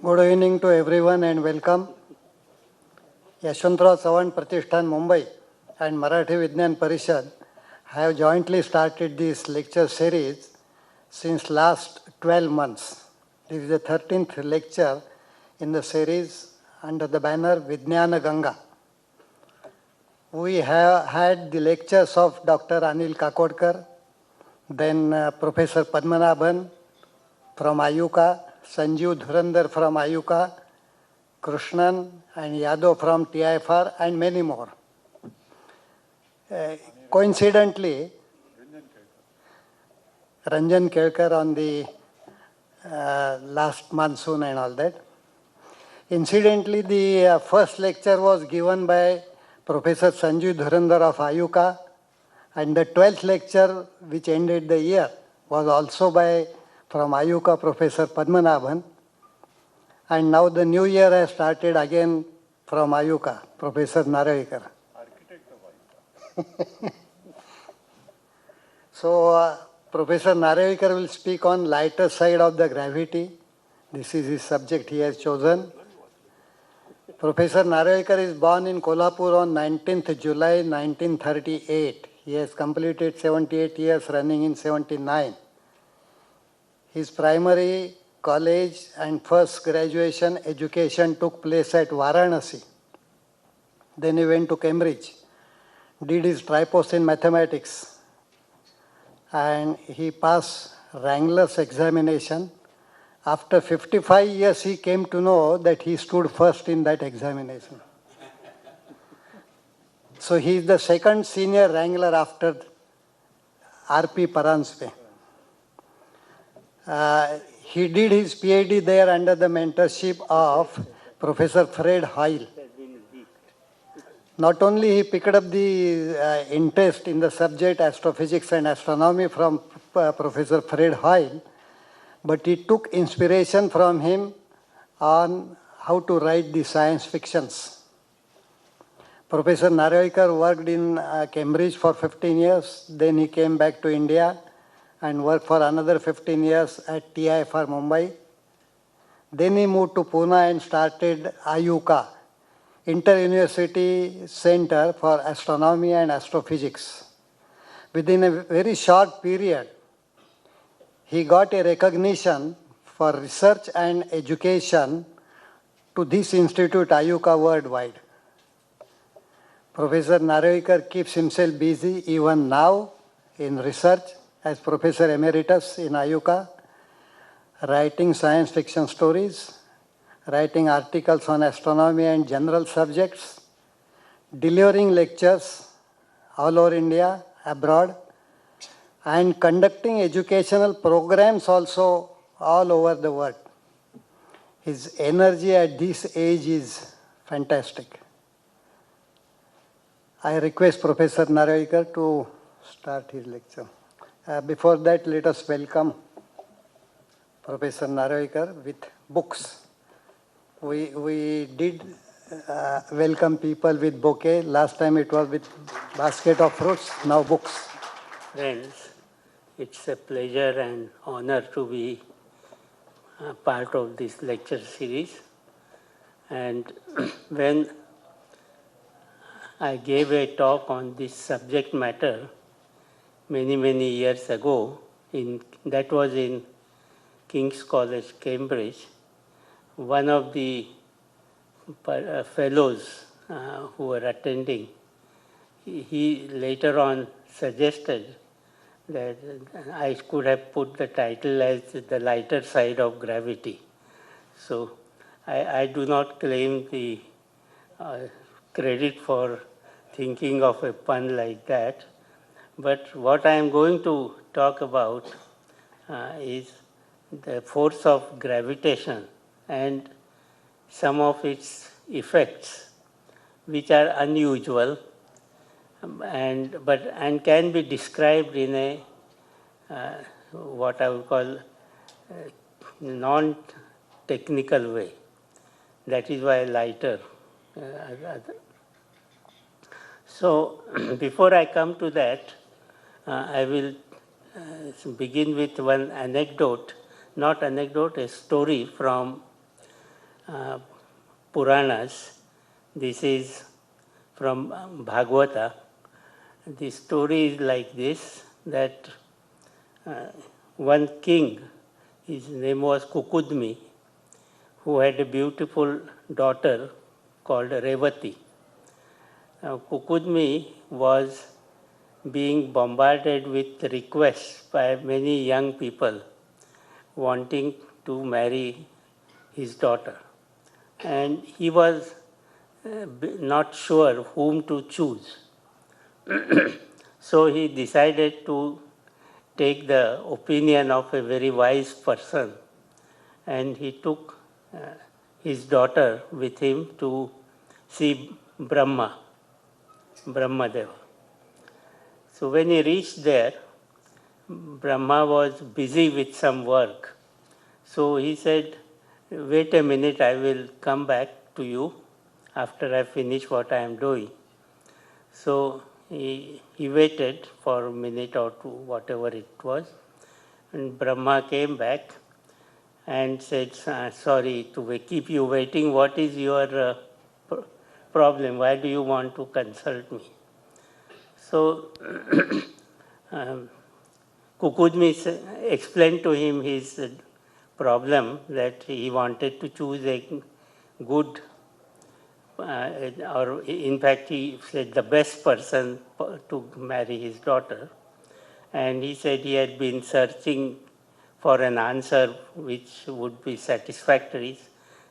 Good evening to everyone and welcome. Yashwantrao Chavan Pratishthan Mumbai and Marathi Vigyan Parishad have jointly started this lecture series since last 12 months. This is the 13th lecture in the series under the banner Vijnana Ganga. We have had the lectures of Dr. Anil Kakodkar, then Professor Padmanabhan from Ayuka, Sanjeev Dhurandhar from Ayuka, Krishnan and Yadav from TIFR and many more. Coincidentally, Ranjan Kelkar on the last monsoon and all that. Incidentally, the first lecture was given by Professor Sanjeev Dhurandhar of Ayuka, and the 12th lecture, which ended the year, was also from Ayuka Professor Padmanabhan. And now the new year has started again from Ayuka, Professor Narayikar. Architect of Ayuka. So, Professor Narayikar will speak on lighter side of the gravity. This is his subject he has chosen. Professor Narayikar is born in Kolhapur on 19th July 1938. He has completed 78 years running in 79. His primary, college and first graduation education took place at Varanasi. Then he went to Cambridge, did his tripos in mathematics, and he passed Wrangler's examination. After 55 years, he came to know that he stood first in that examination. So he is the second senior Wrangler after R.P. Paranspe. He did his PhD there under the mentorship of Professor Fred Hoyle. Not only he picked up the interest in the subject astrophysics and astronomy from Professor Fred Hoyle, but he took inspiration from him on how to write the science fictions. Professor Narayikar worked in Cambridge for 15 years. Then he came back to India and worked for another 15 years at TIFR Mumbai. Then he moved to Pune and started Ayuka, Inter-University Center for Astronomy and Astrophysics. Within a very short period, he got a recognition for research and education to this institute, Ayuka, worldwide. Professor Narayikar keeps himself busy even now in research as Professor Emeritus in Ayuka, writing science fiction stories, writing articles on astronomy and general subjects, delivering lectures all over India, abroad, and conducting educational programs also all over the world. His energy at this age is fantastic. I request Professor Narayikar to start his lecture. Before that, let us welcome Professor Narayikar with books. We did welcome people with bouquet. Last time it was with basket of fruits, now books. Friends, it's a pleasure and honor to be part of this lecture series. And when I gave a talk on this subject matter many years ago, that was in King's College, Cambridge, one of the fellows who were attending, he later on suggested that I could have put the title as The Lighter Side of Gravity. So I do not claim the credit for thinking of a pun like that, but what I am going to talk about is the force of gravitation and some of its effects, which are unusual and can be described in a what I would call non-technical way. That is why lighter. So before I come to that, I will begin with one anecdote, not anecdote, a story from uh, Puranas. This is from Bhagavata. The story is like this, that one king, his name was Kukudmi, who had a beautiful daughter called Revati. Kukudmi was being bombarded with requests by many young people wanting to marry his daughter. And he was not sure whom to choose. So he decided to take the opinion of a very wise person, and he took his daughter with him to see Brahmadeva. So when he reached there, Brahma was busy with some work. So he said, wait a minute, I will come back to you after I finish what I am doing. So he waited for a minute or two, whatever it was, and Brahma came back and said, sorry to keep you waiting, what is your problem? Why do you want to consult me? So Kukudmi explained to him his problem, that he wanted to choose a good, or in fact he said the best person to marry his daughter. And he said he had been searching for an answer which would be satisfactory,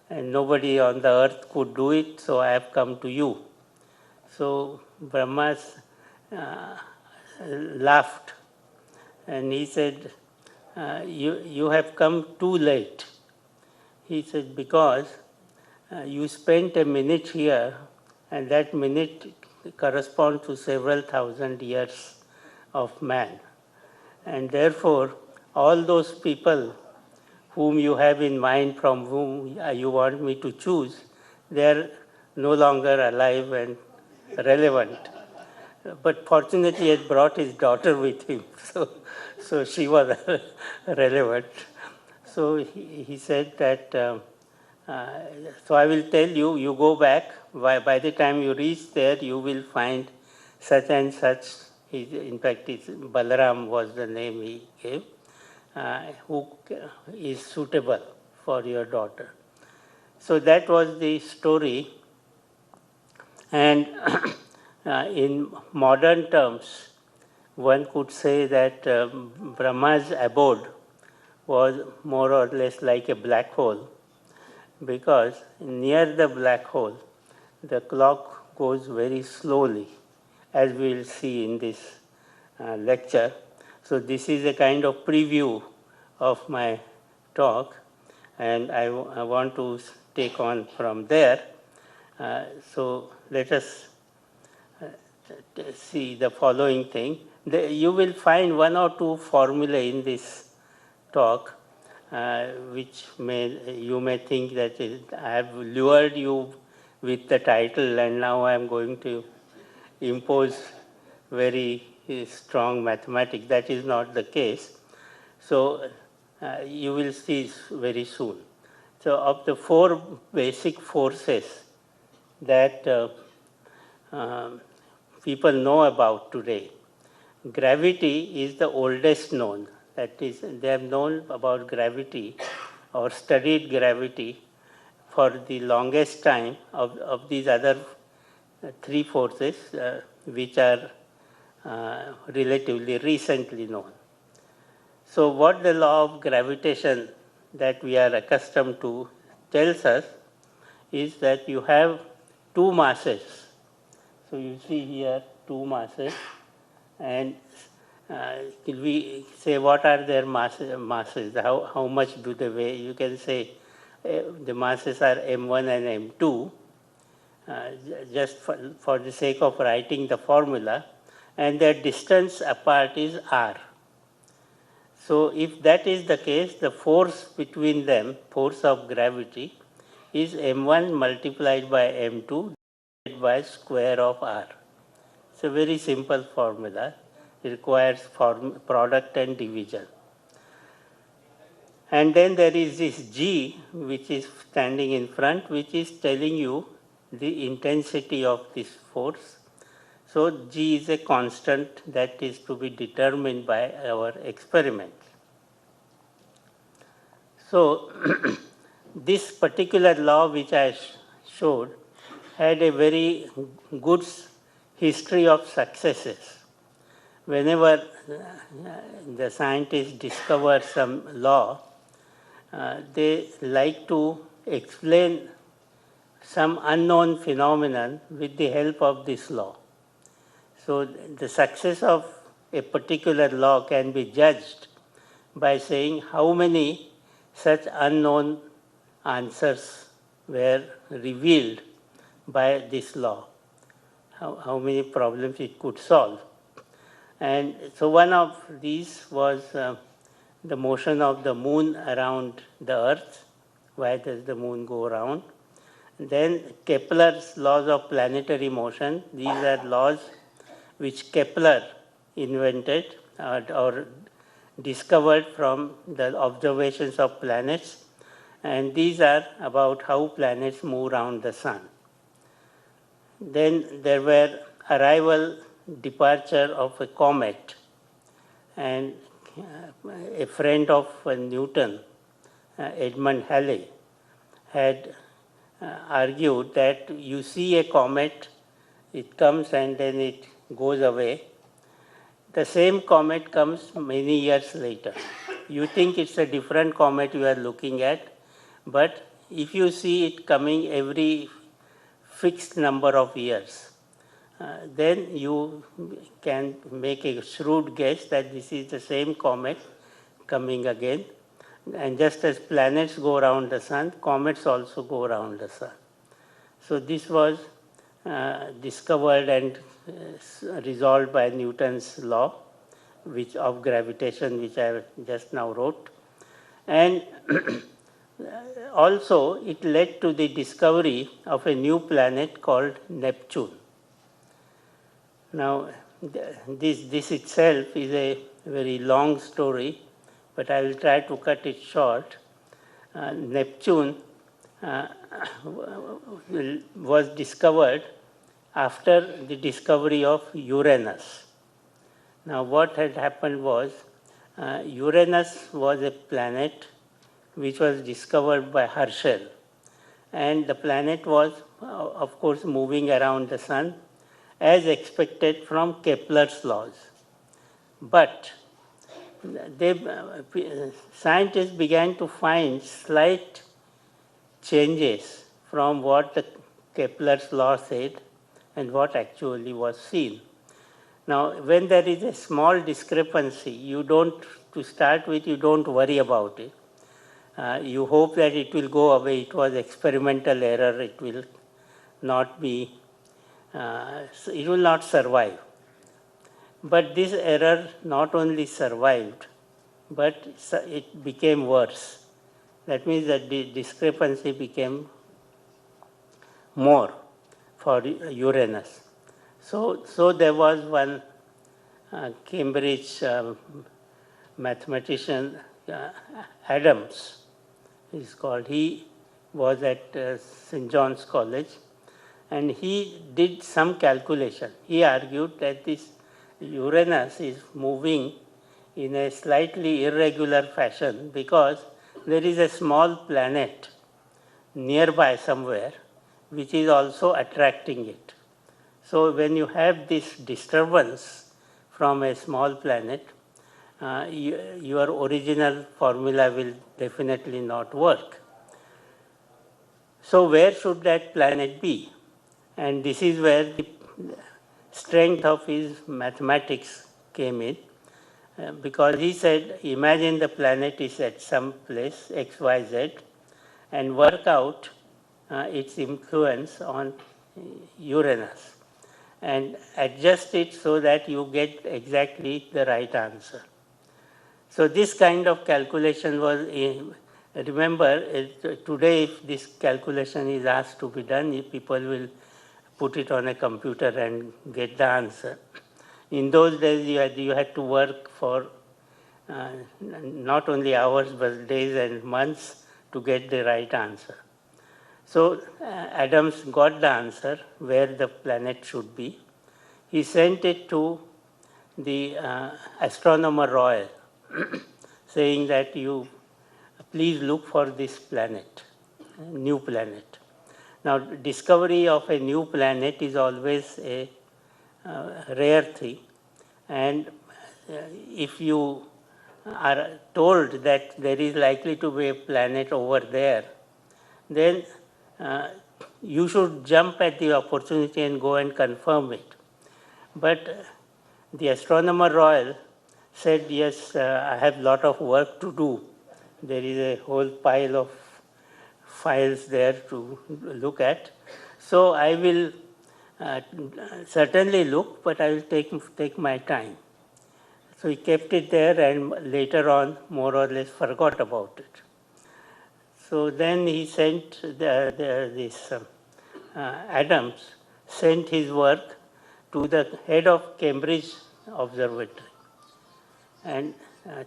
and nobody on the earth could do it, so I have come to you. So Brahma laughed, and he said, you have come too late. He said, because you spent a minute here, and that minute corresponds to several thousand years of man. And therefore, all those people whom you have in mind, from whom you want me to choose, they are no longer alive and relevant. But fortunately, he had brought his daughter with him, so she was relevant. So he said that, so I will tell you, you go back, by the time you reach there, you will find such and such. In fact, Balaram was the name he gave, who is suitable for your daughter. So that was the story. And in modern terms, one could say that Brahma's abode was more or less like a black hole, because near the black hole, the clock goes very slowly, as we will see in this lecture. So this is a kind of preview of my talk, and I want to take on from there. So let us see the following thing. You will find one or two formulae in this talk, which you may think that I have lured you with the title, and now I am going to impose very strong mathematics. That is not the case. So you will see very soon. So of the four basic forces that people know about today, gravity is the oldest known. That is, they have known about gravity or studied gravity for the longest time of these other three forces, which are relatively recently known. So what the law of gravitation that we are accustomed to tells us is that you have two masses. So you see here two masses, and we say what are their masses, how much do they weigh? You can say the masses are m1 and m2, just for the sake of writing the formula, and their distance apart is r. So if that is the case, the force between them, force of gravity, is m1 multiplied by m2 divided by square of r. It's a very simple formula. It requires product and division. And then there is this G, which is standing in front, which is telling you the intensity of this force. So G is a constant that is to be determined by our experiment. So this particular law which I showed had a very good history of successes. Whenever the scientists discover some law, they like to explain some unknown phenomenon with the help of this law. So the success of a particular law can be judged by saying how many such unknown answers were revealed by this law, how many problems it could solve. And so one of these was the motion of the moon around the earth. Why does the moon go around? Then Kepler's laws of planetary motion. These are laws which Kepler invented or discovered from the observations of planets. And these are about how planets move around the sun. Then there were arrival, departure of a comet. And a friend of Newton, Edmund Halley, had argued that you see a comet, it comes and then it goes away. The same comet comes many years later. You think it's a different comet you are looking at, but if you see it coming every fixed number of years, then you can make a shrewd guess that this is the same comet coming again. And just as planets go around the sun, comets also go around the sun. So this was discovered and resolved by Newton's law of gravitation, which I just now wrote. And also it led to the discovery of a new planet called Neptune. Now, this itself is a very long story, but I will try to cut it short. Neptune was discovered after the discovery of Uranus. Now, what had happened was Uranus was a planet which was discovered by Herschel. And the planet was, of course, moving around the sun as expected from Kepler's laws. But scientists began to find slight changes from what the Kepler's law said and what actually was seen. Now, when there is a small discrepancy, to start with, you don't worry about it. You hope that it will go away. It was experimental error. It will not be, it will not survive. But this error not only survived, but it became worse. That means that the discrepancy became more for Uranus. So there was one Cambridge mathematician, Adams, he's called. He was at St. John's College, and he did some calculation. He argued that this Uranus is moving in a slightly irregular fashion because there is a small planet nearby somewhere which is also attracting it. So when you have this disturbance from a small planet, your original formula will definitely not work. So where should that planet be? And this is where the strength of his mathematics came in, because he said, imagine the planet is at some place, X, Y, Z, and work out its influence on Uranus, and adjust it so that you get exactly the right answer. So this kind of calculation was, remember, today if this calculation is asked to be done, people will put it on a computer and get the answer. In those days, you had to work for not only hours but days and months to get the right answer. So Adams got the answer where the planet should be. He sent it to the astronomer royal, saying that you please look for this planet, new planet. Now, discovery of a new planet is always a rare thing, and if you are told that there is likely to be a planet over there, then you should jump at the opportunity and go and confirm it. But the astronomer royal said, yes, I have a lot of work to do. There is a whole pile of files there to look at. So I will certainly look, but I will take my time. So he kept it there and later on more or less forgot about it. So then he sent Adams sent his work to the head of Cambridge Observatory, and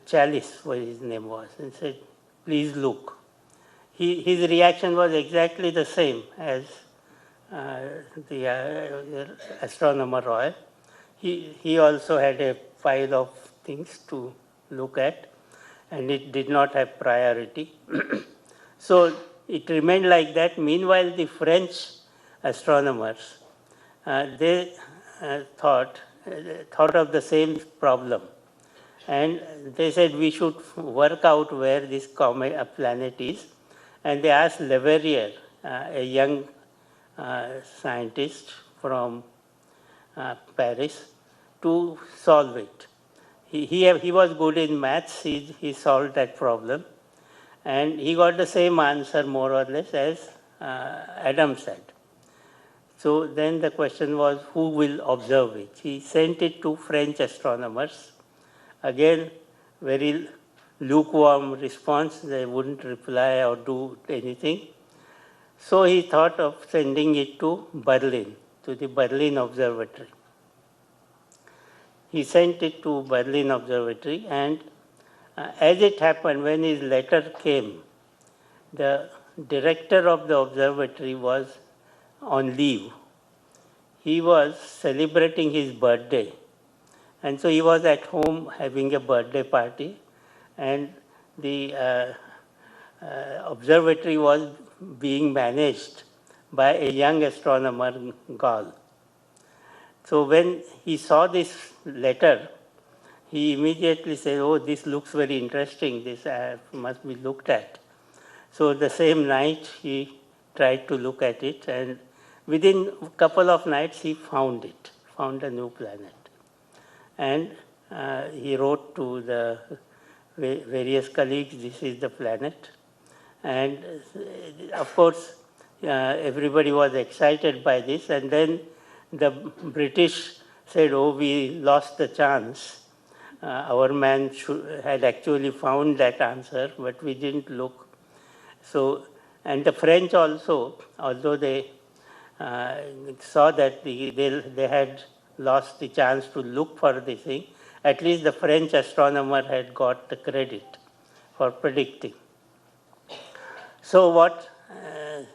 Chalice, what his name was, and said, please look. His reaction was exactly the same as the astronomer royal. He also had a pile of things to look at, and it did not have priority. So it remained like that. Meanwhile, the French astronomers, they thought of the same problem. And they said we should work out where this planet is. And they asked Leverrier, a young scientist from Paris, to solve it. He was good in maths. He solved that problem. And he got the same answer more or less as Adams said. So then the question was, who will observe it? He sent it to French astronomers. Again, very lukewarm response. They wouldn't reply or do anything. So he thought of sending it to Berlin, to the Berlin Observatory. He sent it to Berlin Observatory, and as it happened, when his letter came, the director of the observatory was on leave. He was celebrating his birthday. And so he was at home having a birthday party, and the observatory was being managed by a young astronomer, Gall. So when he saw this letter, he immediately said, oh, this looks very interesting, this must be looked at. So the same night he tried to look at it, and within a couple of nights he found a new planet. And he wrote to the various colleagues, this is the planet. And of course, everybody was excited by this, and then the British said, oh, we lost the chance. Our man had actually found that answer, but we didn't look. So, and the French also, although they saw that they had lost the chance to look for the thing, at least the French astronomer had got the credit for predicting. So what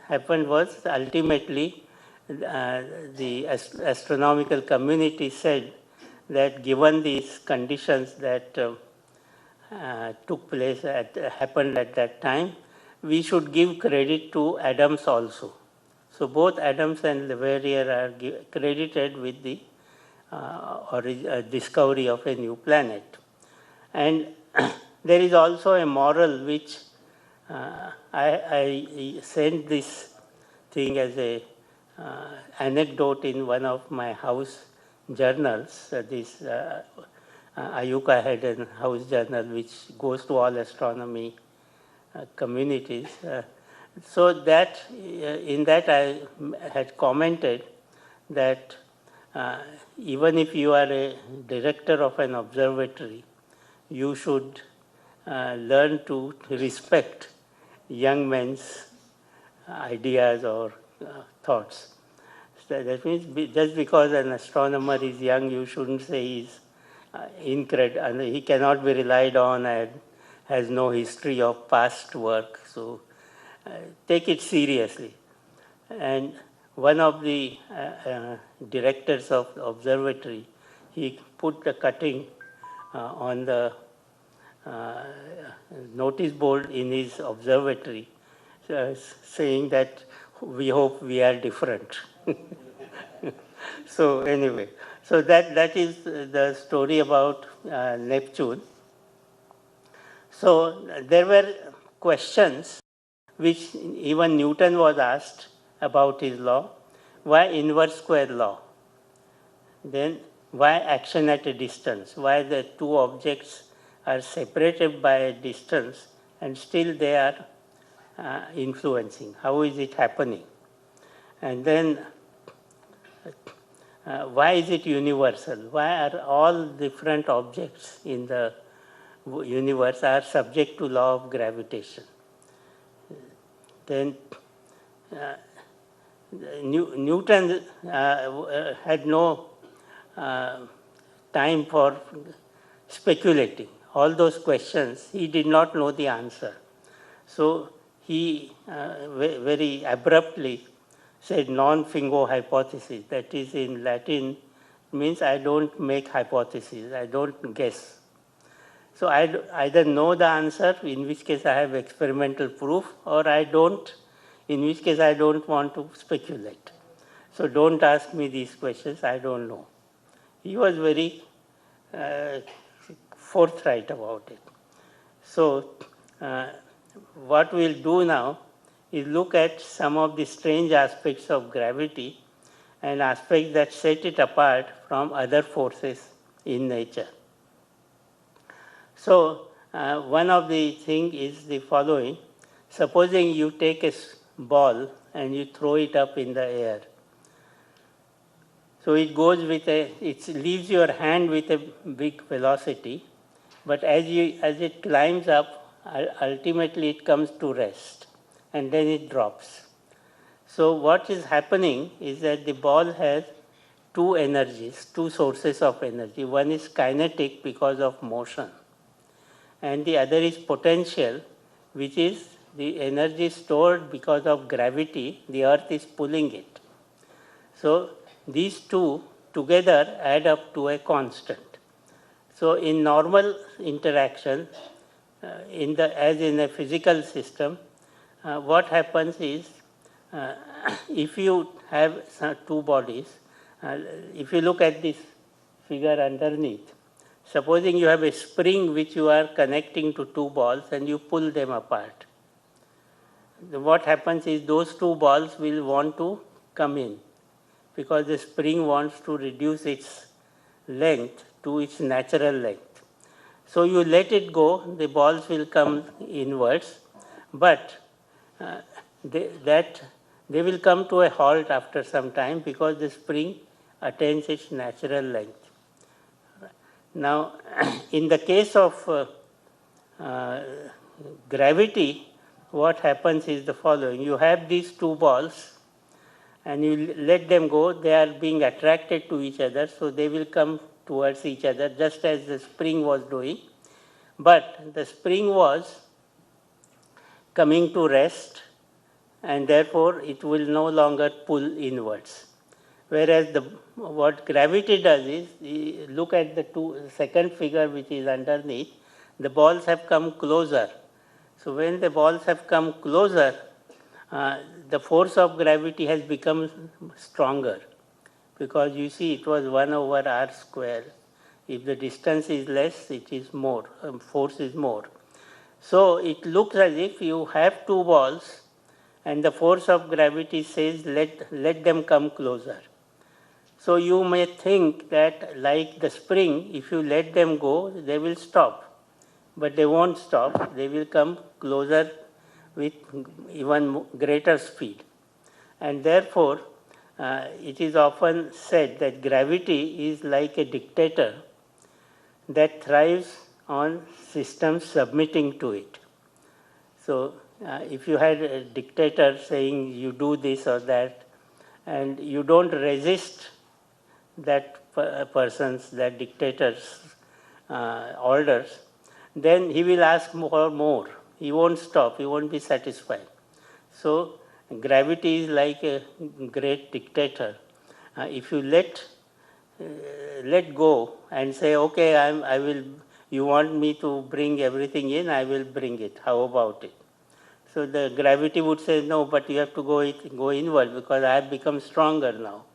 happened was, ultimately, the astronomical community said that given these conditions that happened at that time, we should give credit to Adams also. So both Adams and Leverrier are credited with the discovery of a new planet. And there is also a moral which I sent this thing as a anecdote in one of my house journals. Ayuka had a house journal which goes to all astronomy communities. So that in that I had commented that even if you are a director of an observatory, you should learn to respect young men's ideas or thoughts. So that means just because an astronomer is young, you shouldn't say he's and he cannot be relied on and has no history of past work. So take it seriously. And one of the directors of the observatory, he put the cutting on the notice board in his observatory, saying that we hope we are different. So anyway, so that is the story about Neptune. So there were questions which even Newton was asked about his law. Why inverse square law? Then why action at a distance? Why the two objects are separated by a distance and still they are influencing? How is it happening? And then why is it universal? Why are all different objects in the universe are subject to law of gravitation? Then Newton had no time for speculating. All those questions, he did not know the answer. So he very abruptly said non-fingo hypothesis. That is, in Latin, means I don't make hypotheses, I don't guess. So I either know the answer, in which case I have experimental proof, or I don't, in which case I don't want to speculate. So don't ask me these questions, I don't know. He was very forthright about it. So what we'll do now is look at some of the strange aspects of gravity and aspects that set it apart from other forces in nature. So one of the things is the following. Supposing you take a ball and you throw it up in the air. So it goes with it leaves your hand with a big velocity, but as it climbs up, ultimately it comes to rest and then it drops. So what is happening is that the ball has two energies, two sources of energy. One is kinetic because of motion, and the other is potential, which is the energy stored because of gravity. The earth is pulling it. So these two together add up to a constant. So in normal interaction, as in a physical system, what happens is, if you have two bodies, if you look at this figure underneath, supposing you have a spring which you are connecting to two balls and you pull them apart. What happens is those two balls will want to come in because the spring wants to reduce its length to its natural length. So you let it go, the balls will come inwards, but they will come to a halt after some time because the spring attains its natural length. Now, in the case of gravity, what happens is the following. You have these two balls and you let them go. They are being attracted to each other, so they will come towards each other just as the spring was doing. But the spring was coming to rest and therefore it will no longer pull inwards. Whereas what gravity does is, look at the second figure which is underneath, the balls have come closer. So when the balls have come closer, the force of gravity has become stronger because you see it was 1 over r square. If the distance is less, it is more, force is more. So it looks as if you have two balls and the force of gravity says let them come closer. So you may think that like the spring, if you let them go, they will stop. But they won't stop, they will come closer with even greater speed. And therefore, it is often said that gravity is like a dictator that thrives on systems submitting to it. So if you had a dictator saying you do this or that, and you don't resist that dictator's orders, then he will ask for more. He won't stop, he won't be satisfied. So gravity is like a great dictator. If you let go and say, okay, I will, you want me to bring everything in, I will bring it. How about it? So the gravity would say, no, but you have to go inward because I have become stronger now.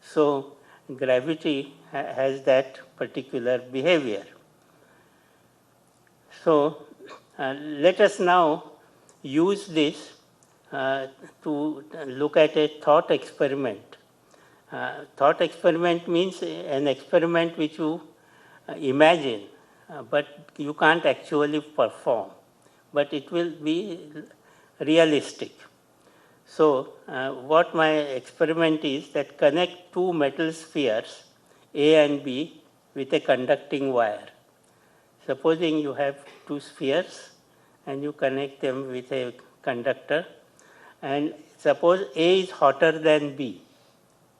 So gravity has that particular behavior. So let us now use this to look at a thought experiment. Thought experiment means an experiment which you imagine, but you can't actually perform, but it will be realistic. So what my experiment is that connect two metal spheres, A and B, with a conducting wire. Supposing you have two spheres and you connect them with a conductor, and suppose A is hotter than B.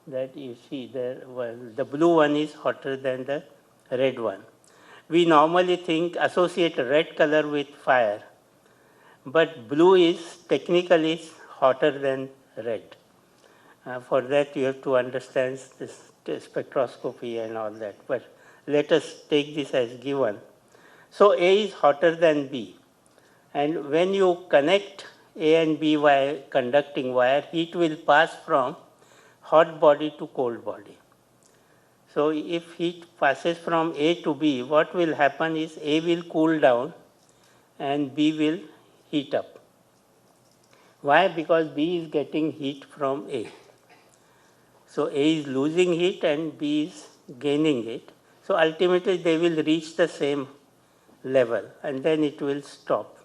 That you see there, well, the blue one is hotter than the red one. We normally associate red color with fire, but blue is technically hotter than red. For that you have to understand this spectroscopy and all that, but let us take this as given. So A is hotter than B, and when you connect A and B via conducting wire, heat will pass from hot body to cold body. So if heat passes from A to B, what will happen is A will cool down and B will heat up. Why? Because B is getting heat from A. So A is losing heat and B is gaining it. So ultimately they will reach the same level and then it will stop.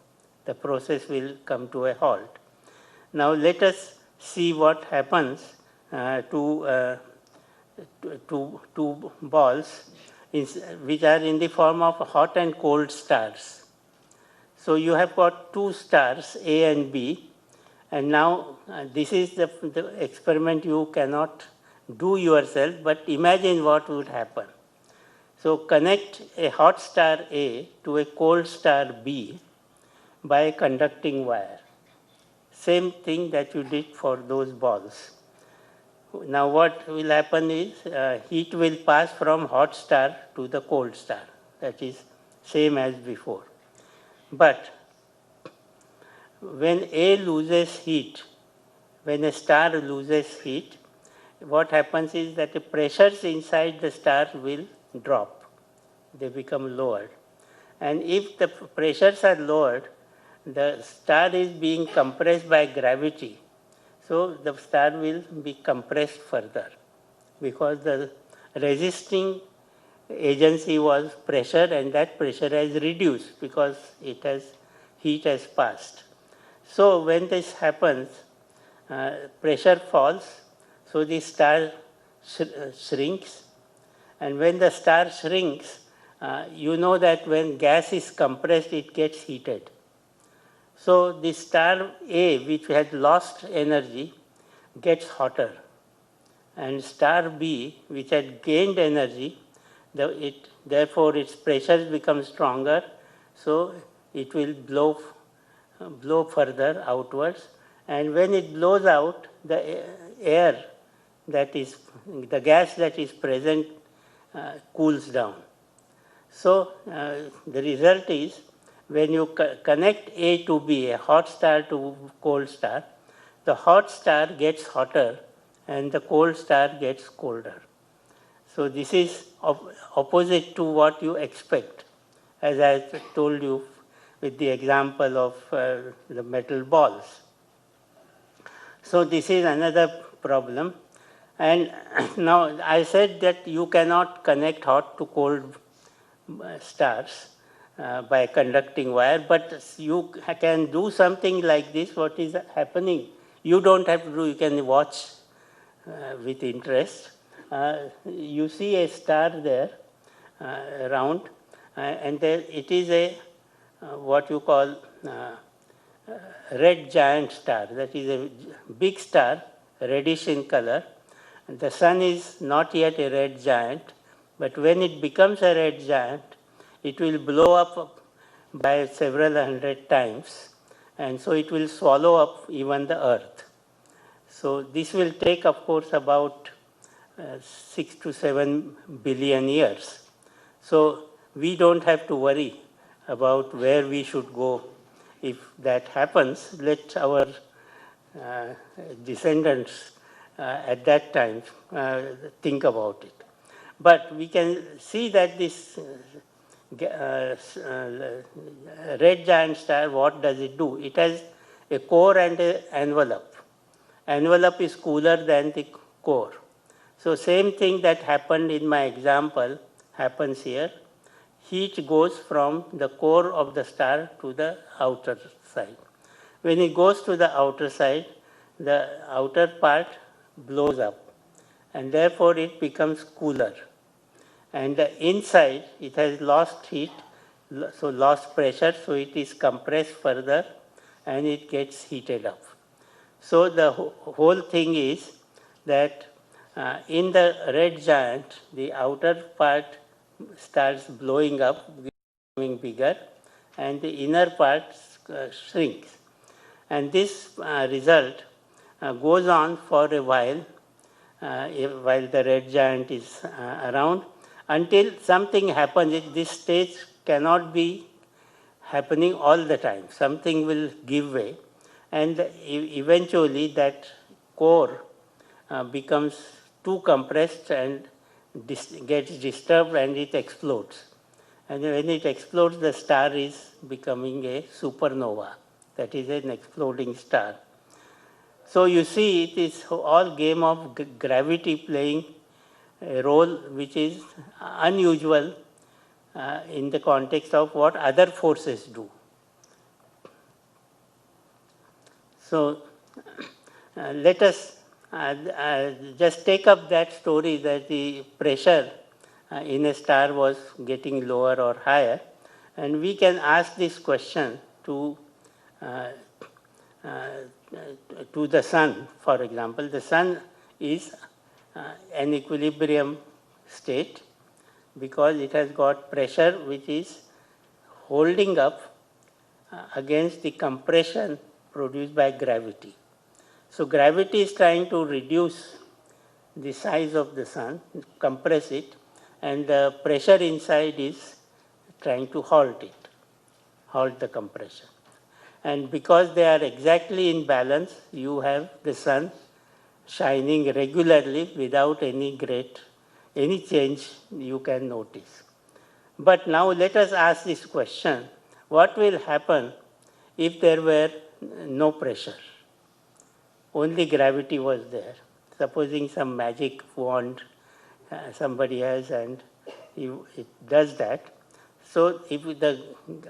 The process will come to a halt. Now let us see what happens to two balls which are in the form of hot and cold stars. So you have got two stars, A and B, and now this is the experiment you cannot do yourself, but imagine what would happen. So connect a hot star A to a cold star B by a conducting wire. Same thing that you did for those balls. Now what will happen is heat will pass from hot star to the cold star. That is same as before. But when A loses heat, when a star loses heat, what happens is that the pressures inside the star will drop. They become lowered. And if the pressures are lowered, the star is being compressed by gravity. So the star will be compressed further because the resisting agency was pressure and that pressure has reduced because heat has passed. So when this happens, pressure falls, so the star shrinks, and when the star shrinks, you know that when gas is compressed, it gets heated. So the star A, which had lost energy, gets hotter, and star B, which had gained energy, therefore its pressures become stronger, so it will blow further outwards, and when it blows out, the air the gas that is present cools down. So the result is when you connect A to B, a hot star to cold star, the hot star gets hotter and the cold star gets colder. So this is opposite to what you expect, as I told you with the example of the metal balls. So this is another problem. And now I said that you cannot connect hot to cold stars by conducting wire, but you can do something like this. What is happening? You don't have to do, you can watch with interest. You see a star there around, and there it is a what you call red giant star. That is a big star, reddish in color. The sun is not yet a red giant, but when it becomes a red giant, it will blow up by several hundred times, and so it will swallow up even the Earth. So this will take, of course, about 6 to 7 billion years. So we don't have to worry about where we should go if that happens. Let our descendants at that time think about it. But we can see that this red giant star, what does it do? It has a core and an envelope. Envelope is cooler than the core. So same thing that happened in my example happens here. Heat goes from the core of the star to the outer side. When it goes to the outer side, the outer part blows up, and therefore it becomes cooler. And the inside, it has lost heat, so lost pressure, so it is compressed further and it gets heated up. So the whole thing is that in the red giant, the outer part starts blowing up, becoming bigger, and the inner part shrinks. And this result goes on for a while the red giant is around, until something happens. This stage cannot be happening all the time. Something will give way, and eventually that core becomes too compressed and gets disturbed, and it explodes. And when it explodes, the star is becoming a supernova, that is an exploding star. So you see, it is all game of gravity playing a role which is unusual in the context of what other forces do. So let us just take up that story that the pressure in a star was getting lower or higher, and we can ask this question to the sun, for example. The sun is an equilibrium state because it has got pressure which is holding up against the compression produced by gravity. So gravity is trying to reduce the size of the sun, compress it, and the pressure inside is trying to halt the compression. And because they are exactly in balance, you have the sun shining regularly without any change you can notice. But now let us ask this question: what will happen if there were no pressure? Only gravity was there. Supposing some magic wand somebody has and it does that. So if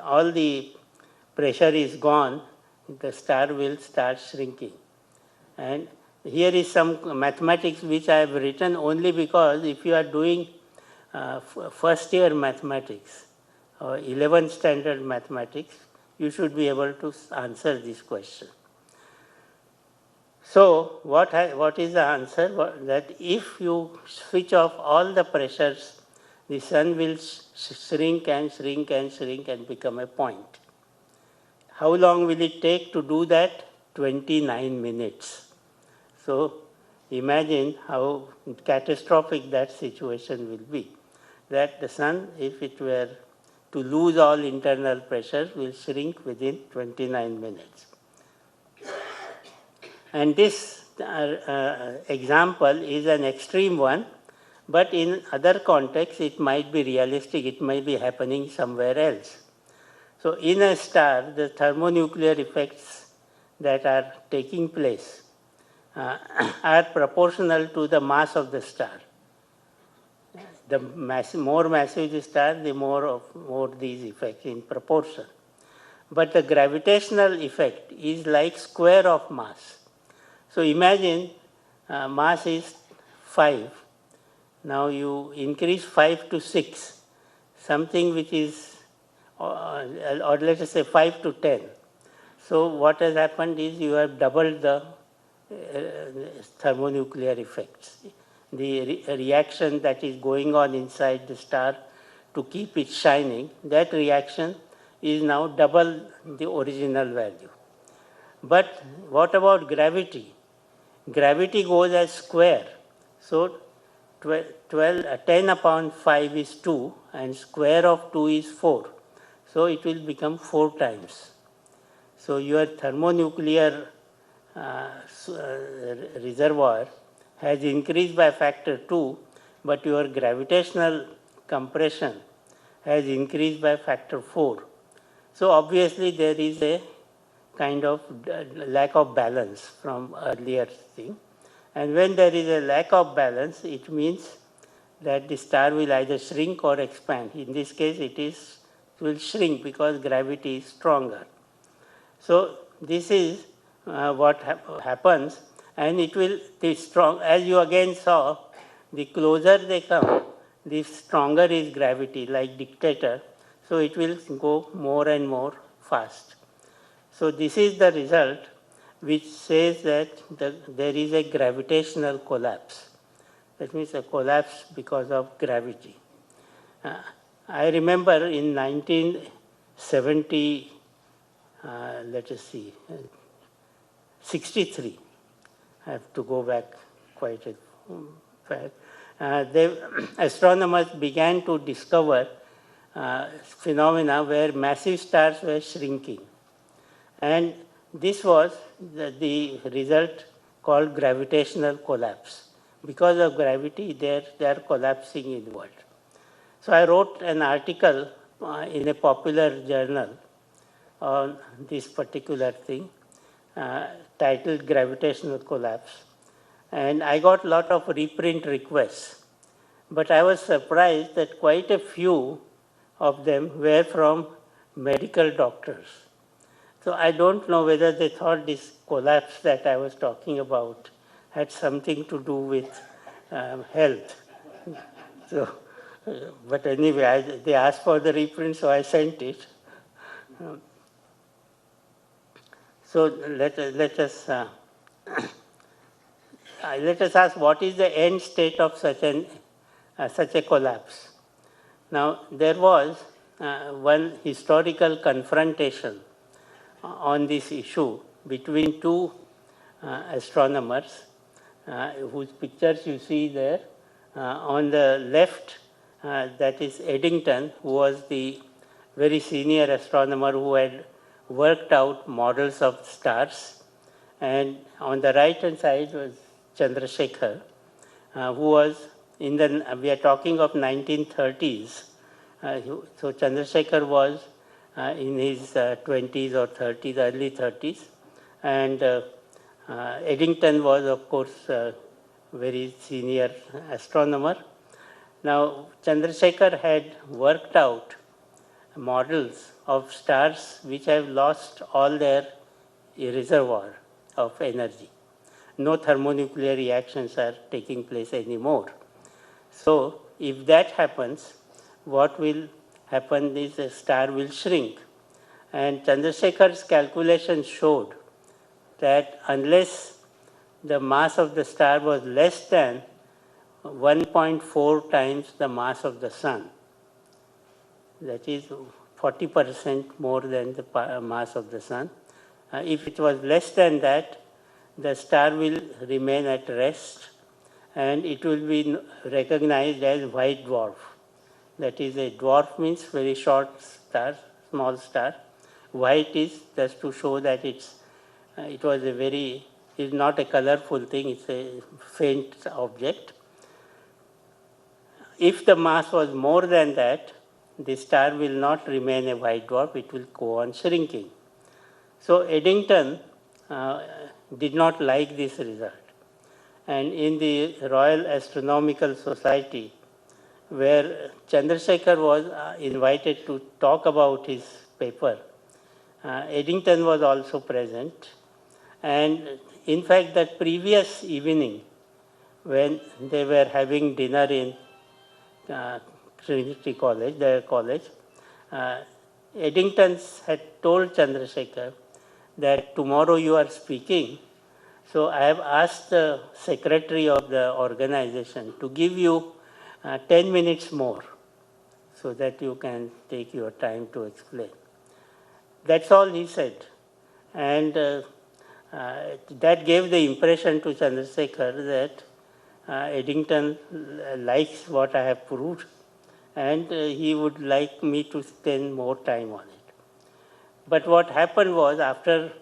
all the pressure is gone, the star will start shrinking. And here is some mathematics which I have written only because if you are doing first year mathematics or 11th standard mathematics, you should be able to answer this question. So what is the answer? That if you switch off all the pressures, the sun will shrink and shrink and shrink and become a point. How long will it take to do that? 29 minutes. So imagine how catastrophic that situation will be. That the sun, if it were to lose all internal pressure, will shrink within 29 minutes. And this example is an extreme one, but in other contexts it might be realistic, it might be happening somewhere else. So in a star, the thermonuclear effects that are taking place are proportional to the mass of the star. The more massive the star, the more these effects in proportion. But the gravitational effect is like square of mass. So imagine mass is 5. Now you increase 5 to 6, something which is, or let us say 5 to 10. So what has happened is you have doubled the thermonuclear effects. The reaction that is going on inside the star to keep it shining, that reaction is now double the original value. But what about gravity? Gravity goes as square. So 10 upon 5 is 2 and square of 2 is 4. So it will become 4 times. So your thermonuclear reservoir has increased by factor 2, but your gravitational compression has increased by factor 4. So obviously there is a kind of lack of balance from earlier thing. And when there is a lack of balance, it means that the star will either shrink or expand. In this case, it will shrink because gravity is stronger. So this is what happens, and it will be strong. As you again saw, the closer they come, the stronger is gravity, like dictator. So it will go more and more fast. So this is the result which says that there is a gravitational collapse. That means a collapse because of gravity. I remember in 1970, let us see, 63. I have to go back quite a fair. Astronomers began to discover phenomena where massive stars were shrinking. And this was the result called gravitational collapse. Because of gravity, they are collapsing inward. So I wrote an article in a popular journal on this particular thing, titled Gravitational Collapse. And I got a lot of reprint requests. But I was surprised that quite a few of them were from medical doctors. So I don't know whether they thought this collapse that I was talking about had something to do with health. So, but anyway, they asked for the reprint, so I sent it. So let us ask, what is the end state of such a collapse? Now, there was one historical confrontation on this issue between two astronomers whose pictures you see there. On the left, that is Eddington, who was the very senior astronomer who had worked out models of stars. And on the right-hand side was Chandrasekhar, who was we are talking of 1930s. So Chandrasekhar was in his 20s or 30s, early 30s. And Eddington was, of course, a very senior astronomer. Now, Chandrasekhar had worked out models of stars which have lost all their reservoir of energy. No thermonuclear reactions are taking place anymore. So, if that happens, what will happen is a star will shrink. And Chandrasekhar's calculations showed that unless the mass of the star was less than 1.4 times the mass of the sun, that is 40% more than the mass of the sun. If it was less than that, the star will remain at rest and it will be recognized as white dwarf. That is, a dwarf means very short star, small star. White is just to show that it's not a colorful thing, it's a faint object. If the mass was more than that, the star will not remain a white dwarf, it will go on shrinking. So Eddington did not like this result. And in the Royal Astronomical Society, where Chandrasekhar was invited to talk about his paper, Eddington was also present. And in fact, that previous evening, when they were having dinner in Trinity College, their college, Eddington had told Chandrasekhar that tomorrow you are speaking, so I have asked the secretary of the organization to give you 10 minutes more. so that you can take your time to explain. That's all he said. And that gave the impression to Chandrasekhar that Eddington likes what I have proved, and he would like me to spend more time on it. But what happened was, after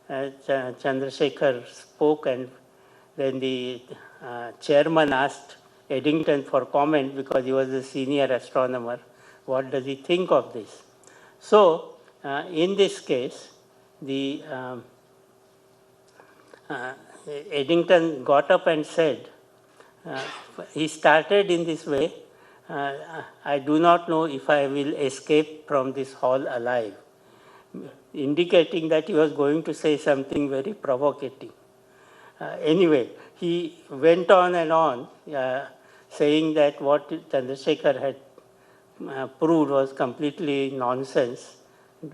Chandrasekhar spoke, and then the chairman asked Eddington for comment, because he was a senior astronomer, what does he think of this? So, in this case, the Eddington got up and said, he started in this way, I do not know if I will escape from this hall alive, indicating that he was going to say something very provocative. Anyway, he went on and on, saying that what Chandrasekhar had proved was completely nonsense,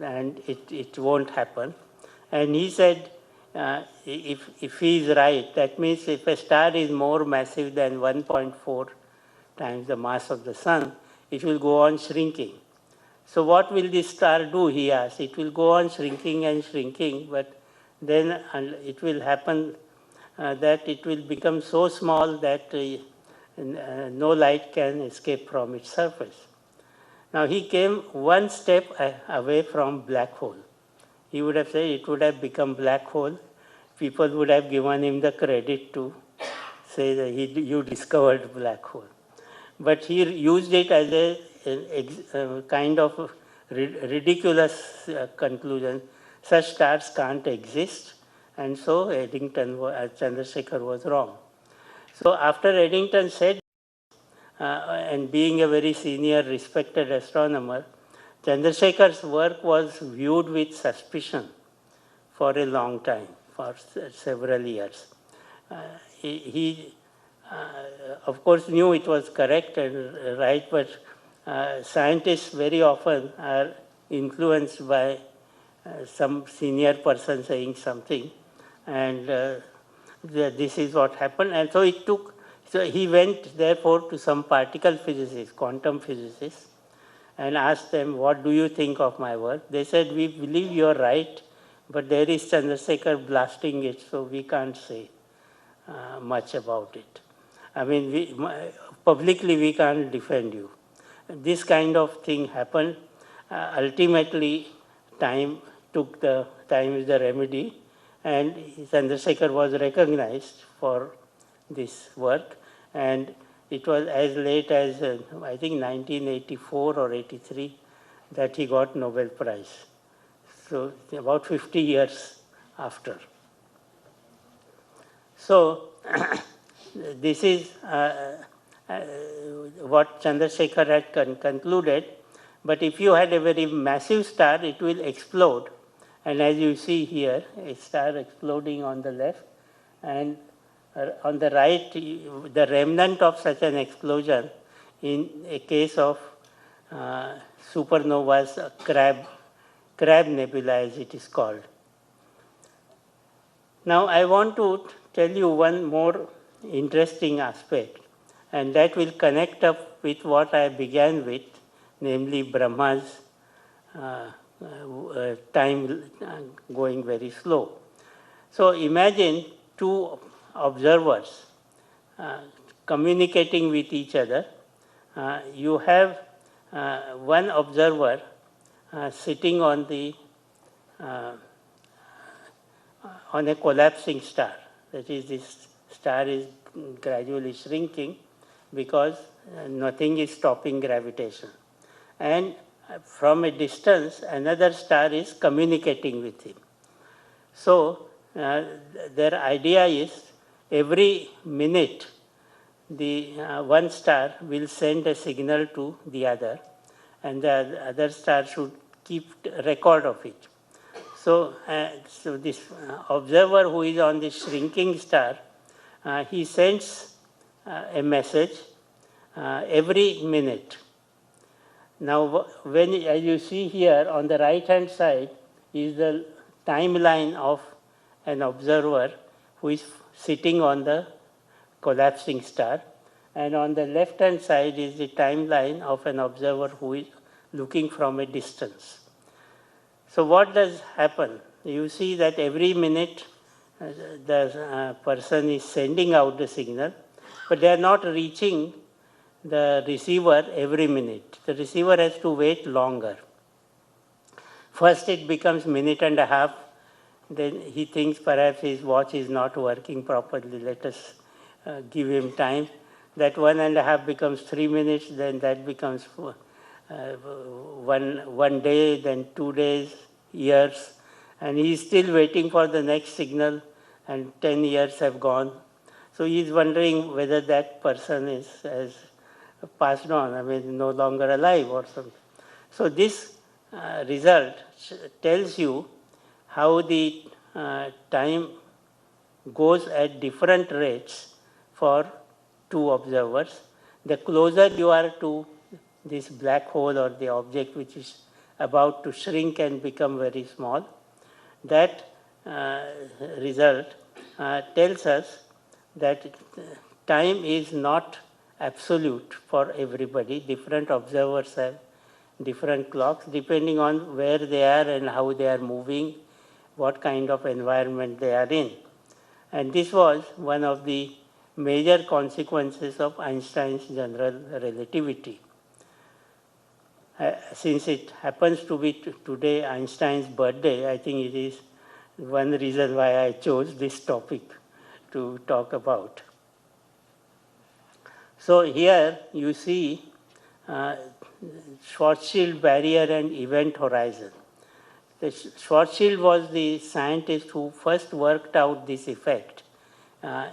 and it won't happen. And he said, if he is right, that means if a star is more massive than 1.4 times the mass of the sun, it will go on shrinking. So what will this star do, he asked. It will go on shrinking and shrinking, but then it will happen that it will become so small that no light can escape from its surface. Now he came one step away from black hole. He would have said it would have become black hole. People would have given him the credit to say that you discovered black hole. But he used it as a kind of ridiculous conclusion. Such stars can't exist, and so Chandrasekhar was wrong. So after Eddington said, and being a very senior, respected astronomer, Chandrasekhar's work was viewed with suspicion for a long time, for several years. He of course, knew it was correct and right, but scientists very often are influenced by some senior person saying something, and this is what happened. And so he went therefore to some particle physicists, quantum physicists, and asked them, what do you think of my work? They said, we believe you're right, but there is Chandrasekhar blasting it, so we can't say much about it. I mean, publicly we can't defend you. This kind of thing happened. Ultimately, time is the remedy, and Chandrasekhar was recognized for this work, and it was as late as, I think, 1984 or 83 that he got Nobel Prize. So about 50 years after. So this is what Chandrasekhar had concluded. But if you had a very massive star, it will explode. And as you see here, a star exploding on the left, and on the right, the remnant of such an explosion in a case of supernovas, Crab nebula as it is called. Now I want to tell you one more interesting aspect, and that will connect up with what I began with, namely Brahma's time going very slow. So imagine two observers communicating with each other. You have one observer sitting on a collapsing star. That is, this star is gradually shrinking because nothing is stopping gravitation. And from a distance, another star is communicating with him. So their idea is every minute the one star will send a signal to the other, and the other star should keep record of it. So, so this observer who is on this shrinking star, he sends a message every minute. Now, as you see here on the right-hand side is the timeline of an observer who is sitting on the collapsing star, and on the left-hand side is the timeline of an observer who is looking from a distance. So what does happen? You see that every minute the person is sending out the signal, but they are not reaching the receiver every minute. The receiver has to wait longer. First it becomes minute and a half, then he thinks perhaps his watch is not working properly, let us give him time. That 1.5 becomes 3 minutes, then that becomes one day, then 2 days, years, and he is still waiting for the next signal, and 10 years have gone. So he is wondering whether that person has passed on, I mean, no longer alive or something. So this result tells you how the time goes at different rates for two observers. The closer you are to this black hole or the object which is about to shrink and become very small, that result tells us that time is not absolute for everybody. Different observers have different clocks depending on where they are and how they are moving, what kind of environment they are in. And this was one of the major consequences of Einstein's general relativity. Since it happens to be today Einstein's birthday, I think it is one reason why I chose this topic to talk about. So here you see Schwarzschild barrier and event horizon. The Schwarzschild was the scientist who first worked out this effect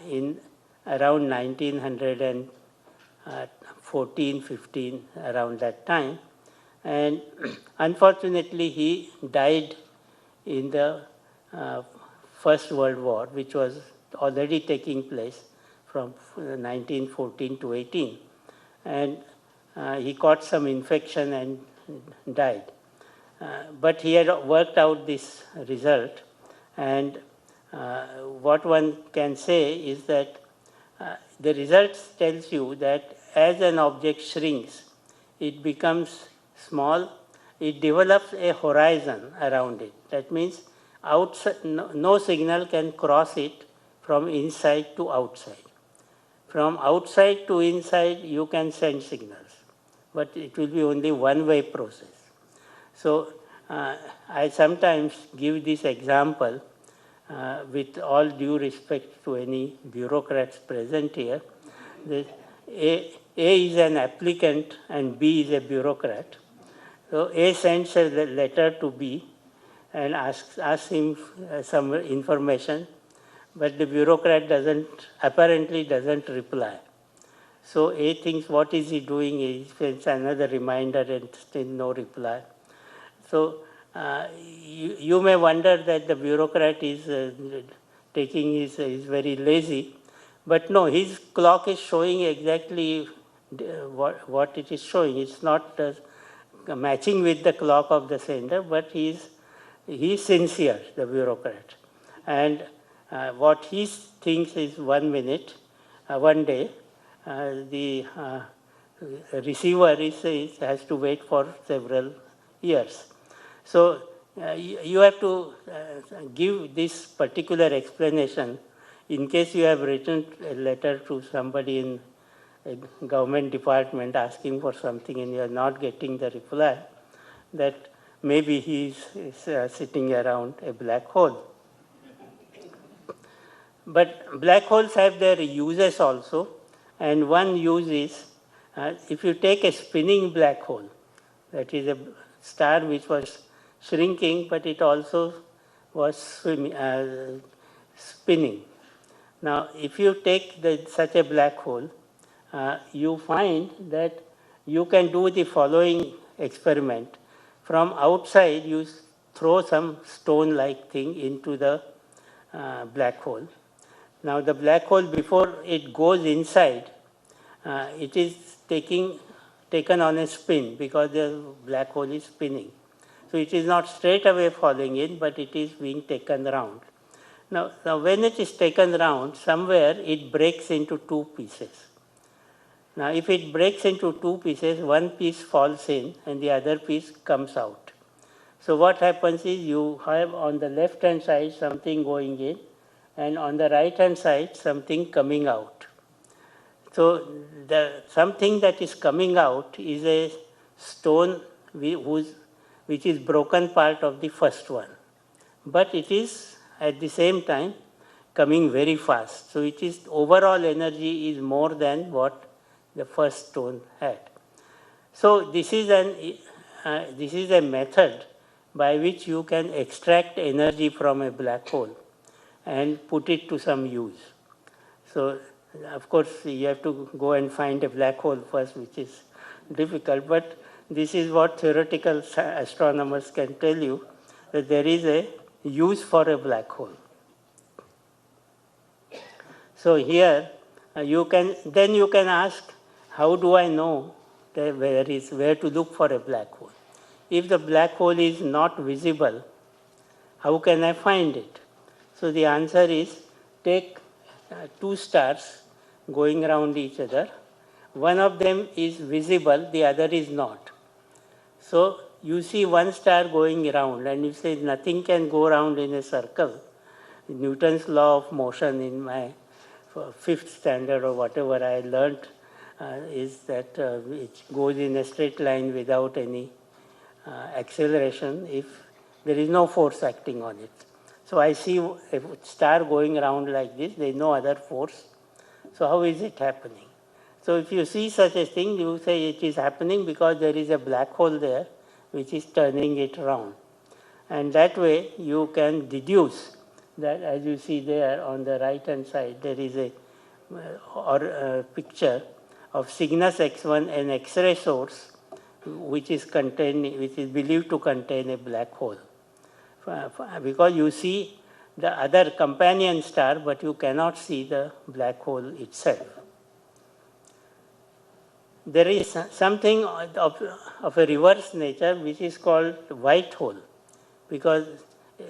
in around 1914, 15, around that time. And unfortunately, he died in the First World War, which was already taking place from 1914 to 18. And he caught some infection and died. But he had worked out this result, and what one can say is that the result tells you that as an object shrinks, it becomes small, it develops a horizon around it. That means outside, no signal can cross it from inside to outside. From outside to inside, you can send signals, but it will be only one-way process. So I sometimes give this example with all due respect to any bureaucrats present here. That A is an applicant and B is a bureaucrat. So A sends a letter to B and asks him some information, but the bureaucrat apparently doesn't reply. So A thinks, what is he doing? He sends another reminder and still no reply. So you may wonder that the bureaucrat is is very lazy, but no, his clock is showing exactly what it is showing. It's not matching with the clock of the sender, but he's sincere, the bureaucrat. And what he thinks is 1 minute, 1 day, the receiver has to wait for several years. So you have to give this particular explanation in case you have written a letter to somebody in a government department asking for something and you are not getting the reply, that maybe he is sitting around a black hole. But black holes have their uses also, and one use is if you take a spinning black hole, that is a star which was shrinking, but it also was spinning. Now, if you take such a black hole, you find that you can do the following experiment. From outside, you throw some stone-like thing into the black hole. Now, the black hole, before it goes inside, it is taken on a spin because the black hole is spinning. So it is not straight away falling in, but it is being taken round. Now when it is taken round, somewhere it breaks into two pieces. Now, if it breaks into two pieces, one piece falls in and the other piece comes out. So what happens is you have on the left hand side something going in and on the right hand side something coming out. So the something that is coming out is a stone which is broken part of the first one. But it is at the same time coming very fast. So it is overall energy is more than what the first stone had. So this is a method by which you can extract energy from a black hole and put it to some use. So of course you have to go and find a black hole first, which is difficult, but this is what theoretical astronomers can tell you, that there is a use for a black hole. So here you can ask, how do I know where to look for a black hole? If the black hole is not visible, how can I find it? So the answer is, take two stars going around each other. One of them is visible, the other is not. So you see one star going around and you say nothing can go around in a circle. Newton's law of motion in my fifth standard or whatever I learned is that it goes in a straight line without any acceleration if there is no force acting on it. So I see a star going around like this, there is no other force. So how is it happening? So if you see such a thing, you say it is happening because there is a black hole there which is turning it around. And that way you can deduce that, as you see there on the right hand side, there is a picture of Cygnus X1, an X-ray source which is believed to contain a black hole. Because you see the other companion star, but you cannot see the black hole itself. There is something of a reverse nature which is called white hole, because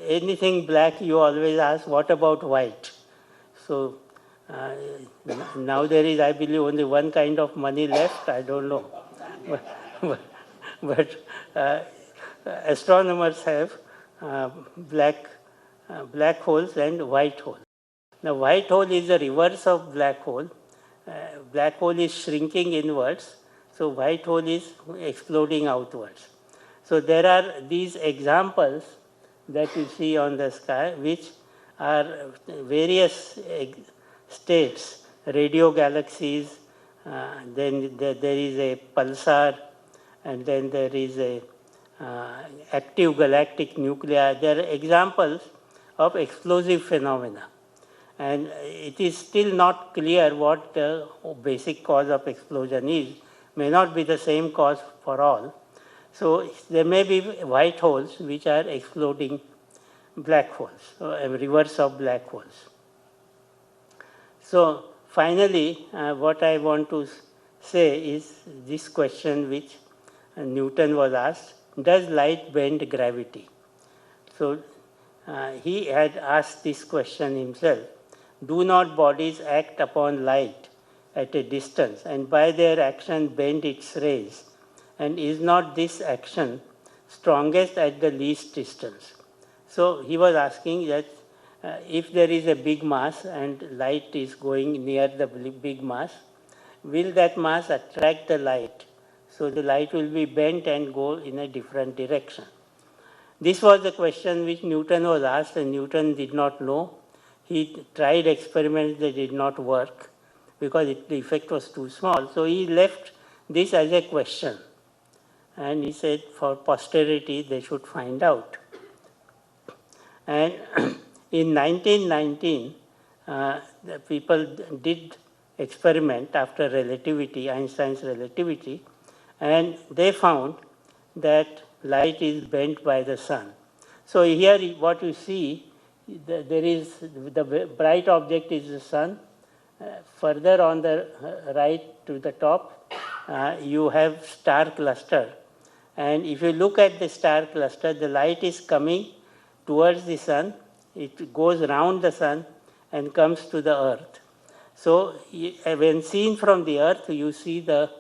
anything black you always ask, what about white? So now there is, I believe, only one kind of money left, I don't know. But astronomers have black holes and white hole. Now white hole is the reverse of black hole. Black hole is shrinking inwards, so white hole is exploding outwards. So there are these examples that you see on the sky, which are various states, radio galaxies, then there is a pulsar, and then there is a active galactic nuclei. There are examples of explosive phenomena. And it is still not clear what the basic cause of explosion is. May not be the same cause for all. So there may be white holes which are exploding black holes, or a reverse of black holes. So finally, what I want to say is this question which Newton was asked: does light bend gravity? So he had asked this question himself. Do not bodies act upon light at a distance and by their action bend its rays? And is not this action strongest at the least distance? So he was asking that if there is a big mass and light is going near the big mass, will that mass attract the light? So the light will be bent and go in a different direction. This was the question which Newton was asked, and Newton did not know. He tried experiments that did not work because the effect was too small. So he left this as a question. And he said for posterity they should find out. And in 1919, the people did experiment after relativity, Einstein's relativity, and they found that light is bent by the sun. So here what you see, there is the bright object is the sun. Further on the right to the top, you have star cluster. And if you look at the star cluster, the light is coming towards the sun. It goes around the sun and comes to the earth. So when seen from the Earth, you see the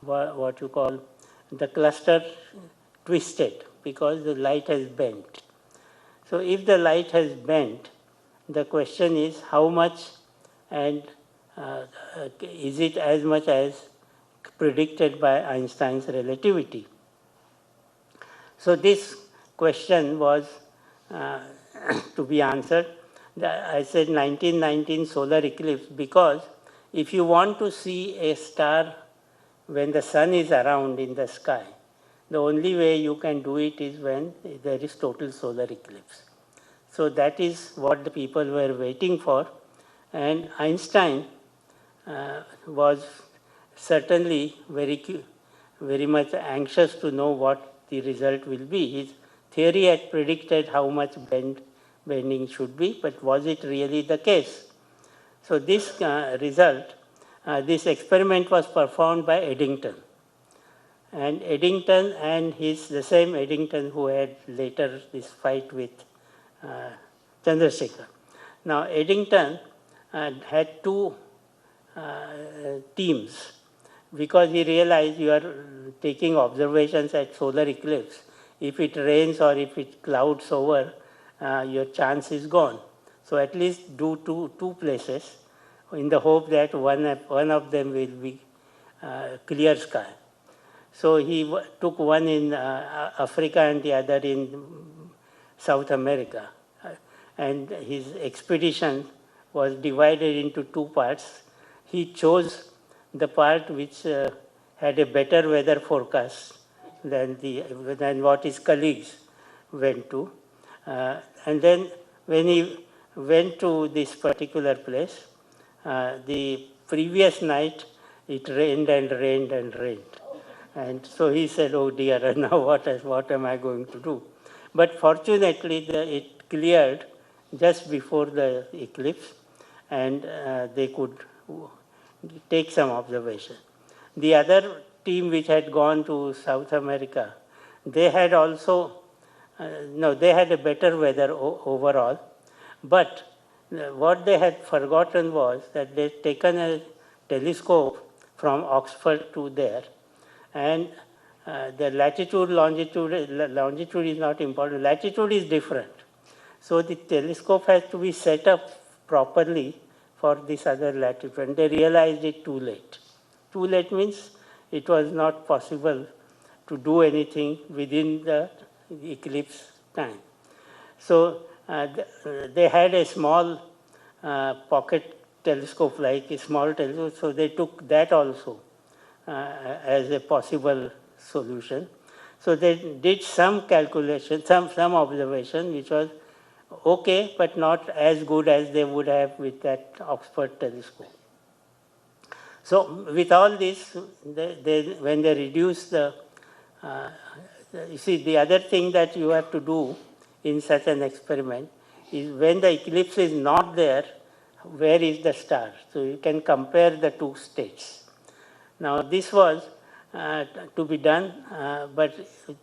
what you call the cluster twisted because the light has bent. So if the light has bent, the question is how much, and is it as much as predicted by Einstein's relativity? So this question was uh, to be answered. I said 1919 solar eclipse because if you want to see a star when the sun is around in the sky, the only way you can do it is when there is total solar eclipse. So that is what the people were waiting for. And Einstein was certainly very much anxious to know what the result will be. His theory had predicted how much bending should be, but was it really the case? So this this experiment was performed by Eddington. And Eddington and the same Eddington who had later this fight with Chandrasekhar. Now Eddington had two teams because he realized you are taking observations at solar eclipse. If it rains or if it clouds over, your chance is gone. So at least do two places in the hope that one of them will be clear sky. So he took one in Africa and the other in South America. And his expedition was divided into two parts. He chose the part which had a better weather forecast than what his colleagues went to. And then when he went to this particular place, the previous night it rained and rained and rained. And so he said, oh dear, now what am I going to do? But fortunately, it cleared just before the eclipse, and they could take some observation. The other team which had gone to South America, they had also, they had a better weather overall, but what they had forgotten was that they'd taken a telescope from Oxford to there, and the longitude is not important. Latitude is different. So the telescope has to be set up properly for this other latitude. And they realized it too late. Too late means it was not possible to do anything within the eclipse time. So they had a small pocket telescope, like a small telescope, so they took that also as a possible solution. So they did some calculation, some observation, which was okay, but not as good as they would have with that Oxford telescope. So with all this, when they reduce you see, the other thing that you have to do in such an experiment is when the eclipse is not there, where is the star? So you can compare the two states. Now this was to be done, but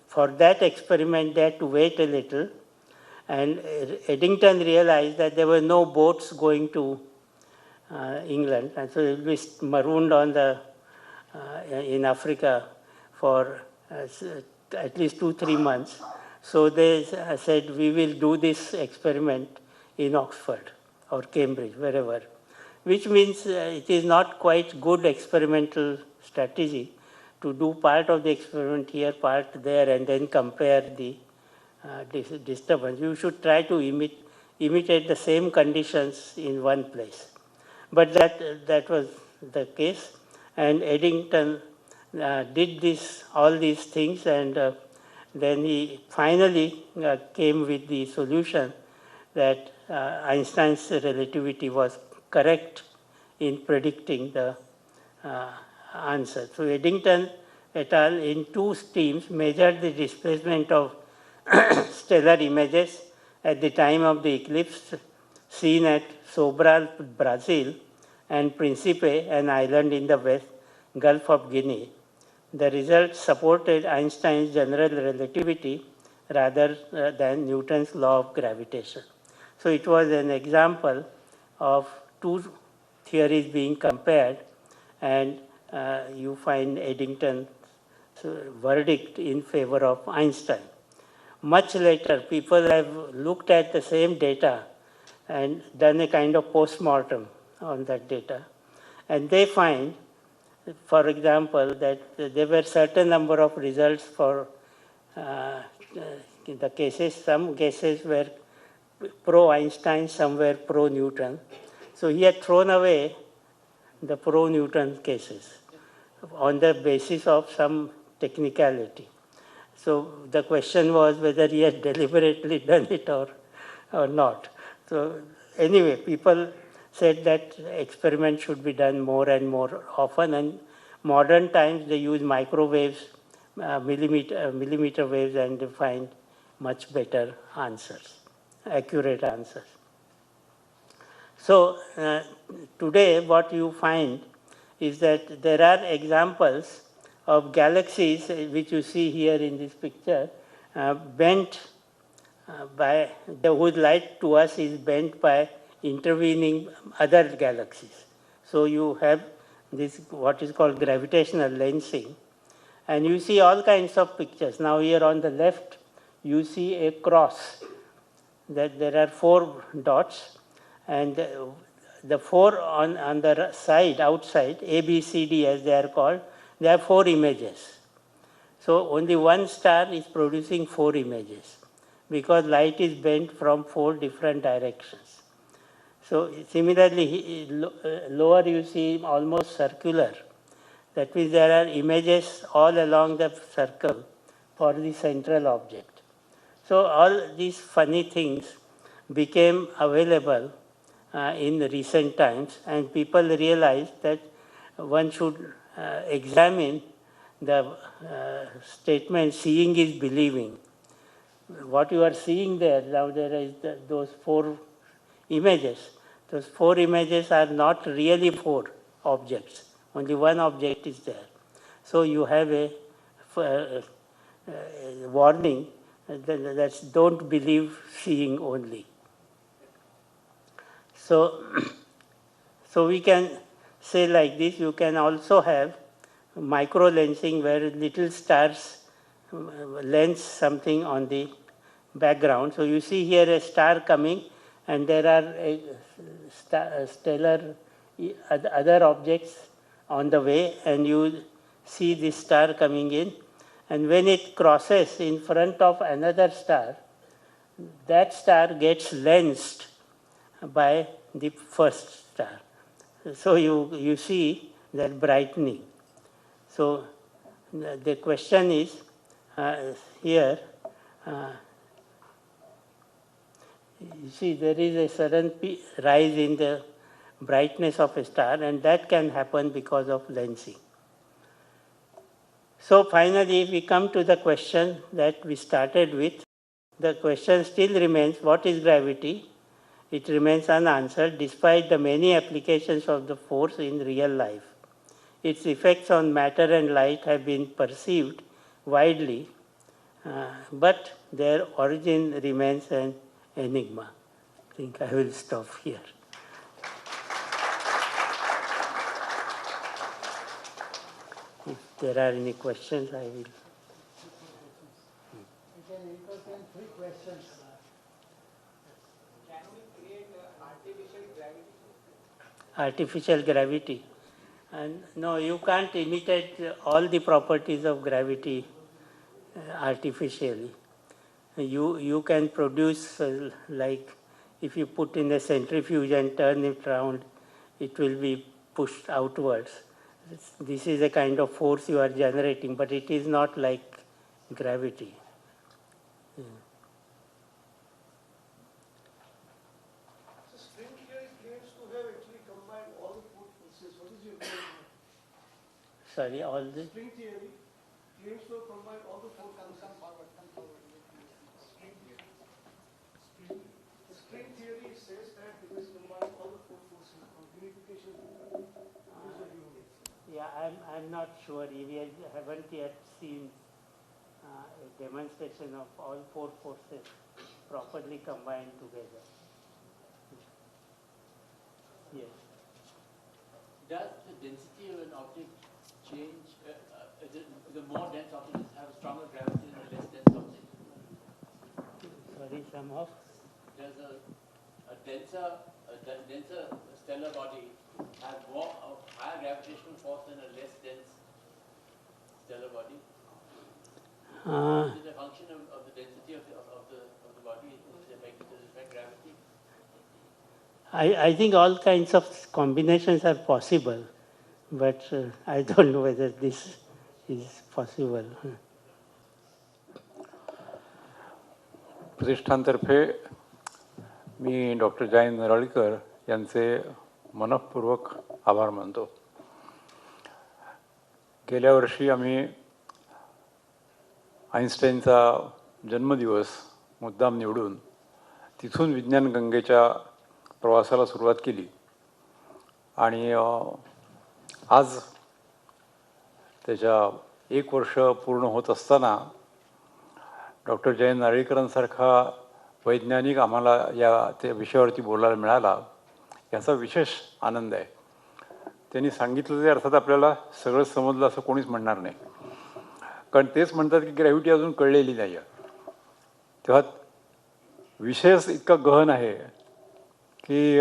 for that experiment they had to wait a little, and Eddington realized that there were no boats going to England, and so it will be marooned on in Africa for at least 2-3 months. So they said, we will do this experiment in Oxford or Cambridge, wherever, which means it is not quite good experimental strategy to do part of the experiment here, part there, and then compare the disturbance. You should try to imitate the same conditions in one place. But that was the case, and Eddington did all these things, and then he finally came with the solution that Einstein's relativity was correct in predicting the answer. So Eddington et al. In two teams measured the displacement of stellar images at the time of the eclipse seen at Sobral, Brazil, and Principe, an island in the west Gulf of Guinea. The results supported Einstein's general relativity rather than Newton's law of gravitation. So it was an example of two theories being compared, and you find Eddington's verdict in favor of Einstein. Much later, people have looked at the same data and done a kind of post-mortem on that data. And they find, for example, that there were certain number of results for the cases. Some cases were pro-Einstein, some were pro-Newton. So he had thrown away the pro-Newton cases on the basis of some technicality. So the question was whether he had deliberately done it or not. So anyway, people said that experiments should be done more and more often, and modern times they use microwaves, millimeter waves, and they find much better answers, accurate answers. So today what you find is that there are examples of galaxies, which you see here in this picture, bent by, whose light to us is bent by intervening other galaxies. So you have this, what is called gravitational lensing, and you see all kinds of pictures. Now here on the left, you see a cross, that there are 4 dots, and the 4 on the side, outside, A, B, C, D as they are called, there are 4 images. So only one star is producing 4 images, because light is bent from 4 different directions. So similarly, lower you see almost circular. That means there are images all along the circle for the central object. So all these funny things became available in recent times, and people realized that one should examine the statement, seeing is believing. What you are seeing there, now there is those 4 images. Those 4 images are not really 4 objects. Only one object is there. So you have a warning that don't believe seeing only. So, so we can say like this, you can also have micro lensing where little stars lens something on the background. So you see here a star coming, and there are stellar other objects on the way, and you see this star coming in, and when it crosses in front of another star, that star gets lensed by the first star. So you see that brightening. So the question is here, you see there is a sudden rise in the brightness of a star, and that can happen because of lensing. So finally we come to the question that we started with. The question still remains, what is gravity? It remains unanswered despite the many applications of the force in real life. Its effects on matter and light have been perceived widely, but their origin remains an enigma. I think I will stop here. If there are any questions, I will. We can entertain 3 questions. Can we create artificial gravity? Artificial gravity. And no, you can't imitate all the properties of gravity artificially. You can produce, like if you put in a centrifuge and turn it around, it will be pushed outwards. This is a kind of force you are generating, but it is not like gravity. So string theory claims to have actually combined all the 4 forces. What is your view on that? Sorry, all the String theory claims to have combined all the 4 forces. String theory says that it has combined all the 4 forces of unification. What is your view on it? Yeah, I'm not sure. We haven't yet seen a demonstration of all 4 forces properly combined together. Yes. object change, the more dense objects have stronger gravity than the less dense object? Sorry, some of? Does a denser stellar body have more higher gravitational force than a less dense stellar body? Uh, Is it a function of the density of the body? Does it affect gravity? I think all kinds of combinations are possible, but I don't know whether this is possible. प्रतिष्ठानतर्फे मी doctor Jayant Narlikar यांचे मनःपूर्वक आभार मानतो. गेल्या वर्षी आम्ही आईन्स्टाईनचा जन्मदिवस मुद्दाम निवडून तिथून विज्ञान गंगेच्या प्रवासाला सुरुवात केली आणि आज त्याच्या 1 वर्ष पूर्ण होत असताना डॉक्टर जयंत नारळीकरांसारखा वैज्ञानिक आम्हाला त्या विषयावरती बोलायला मिळाला याचा विशेष आनंद आहे. त्यांनी सांगितलं ते अर्थात आपल्याला सगळंच समजलं असं कोणीच म्हणणार नाही, कारण तेच म्हणतात की ग्रॅव्हिटी अजून कळलेली नाही आहे. तेव्हा विषयच इतका गहन आहे की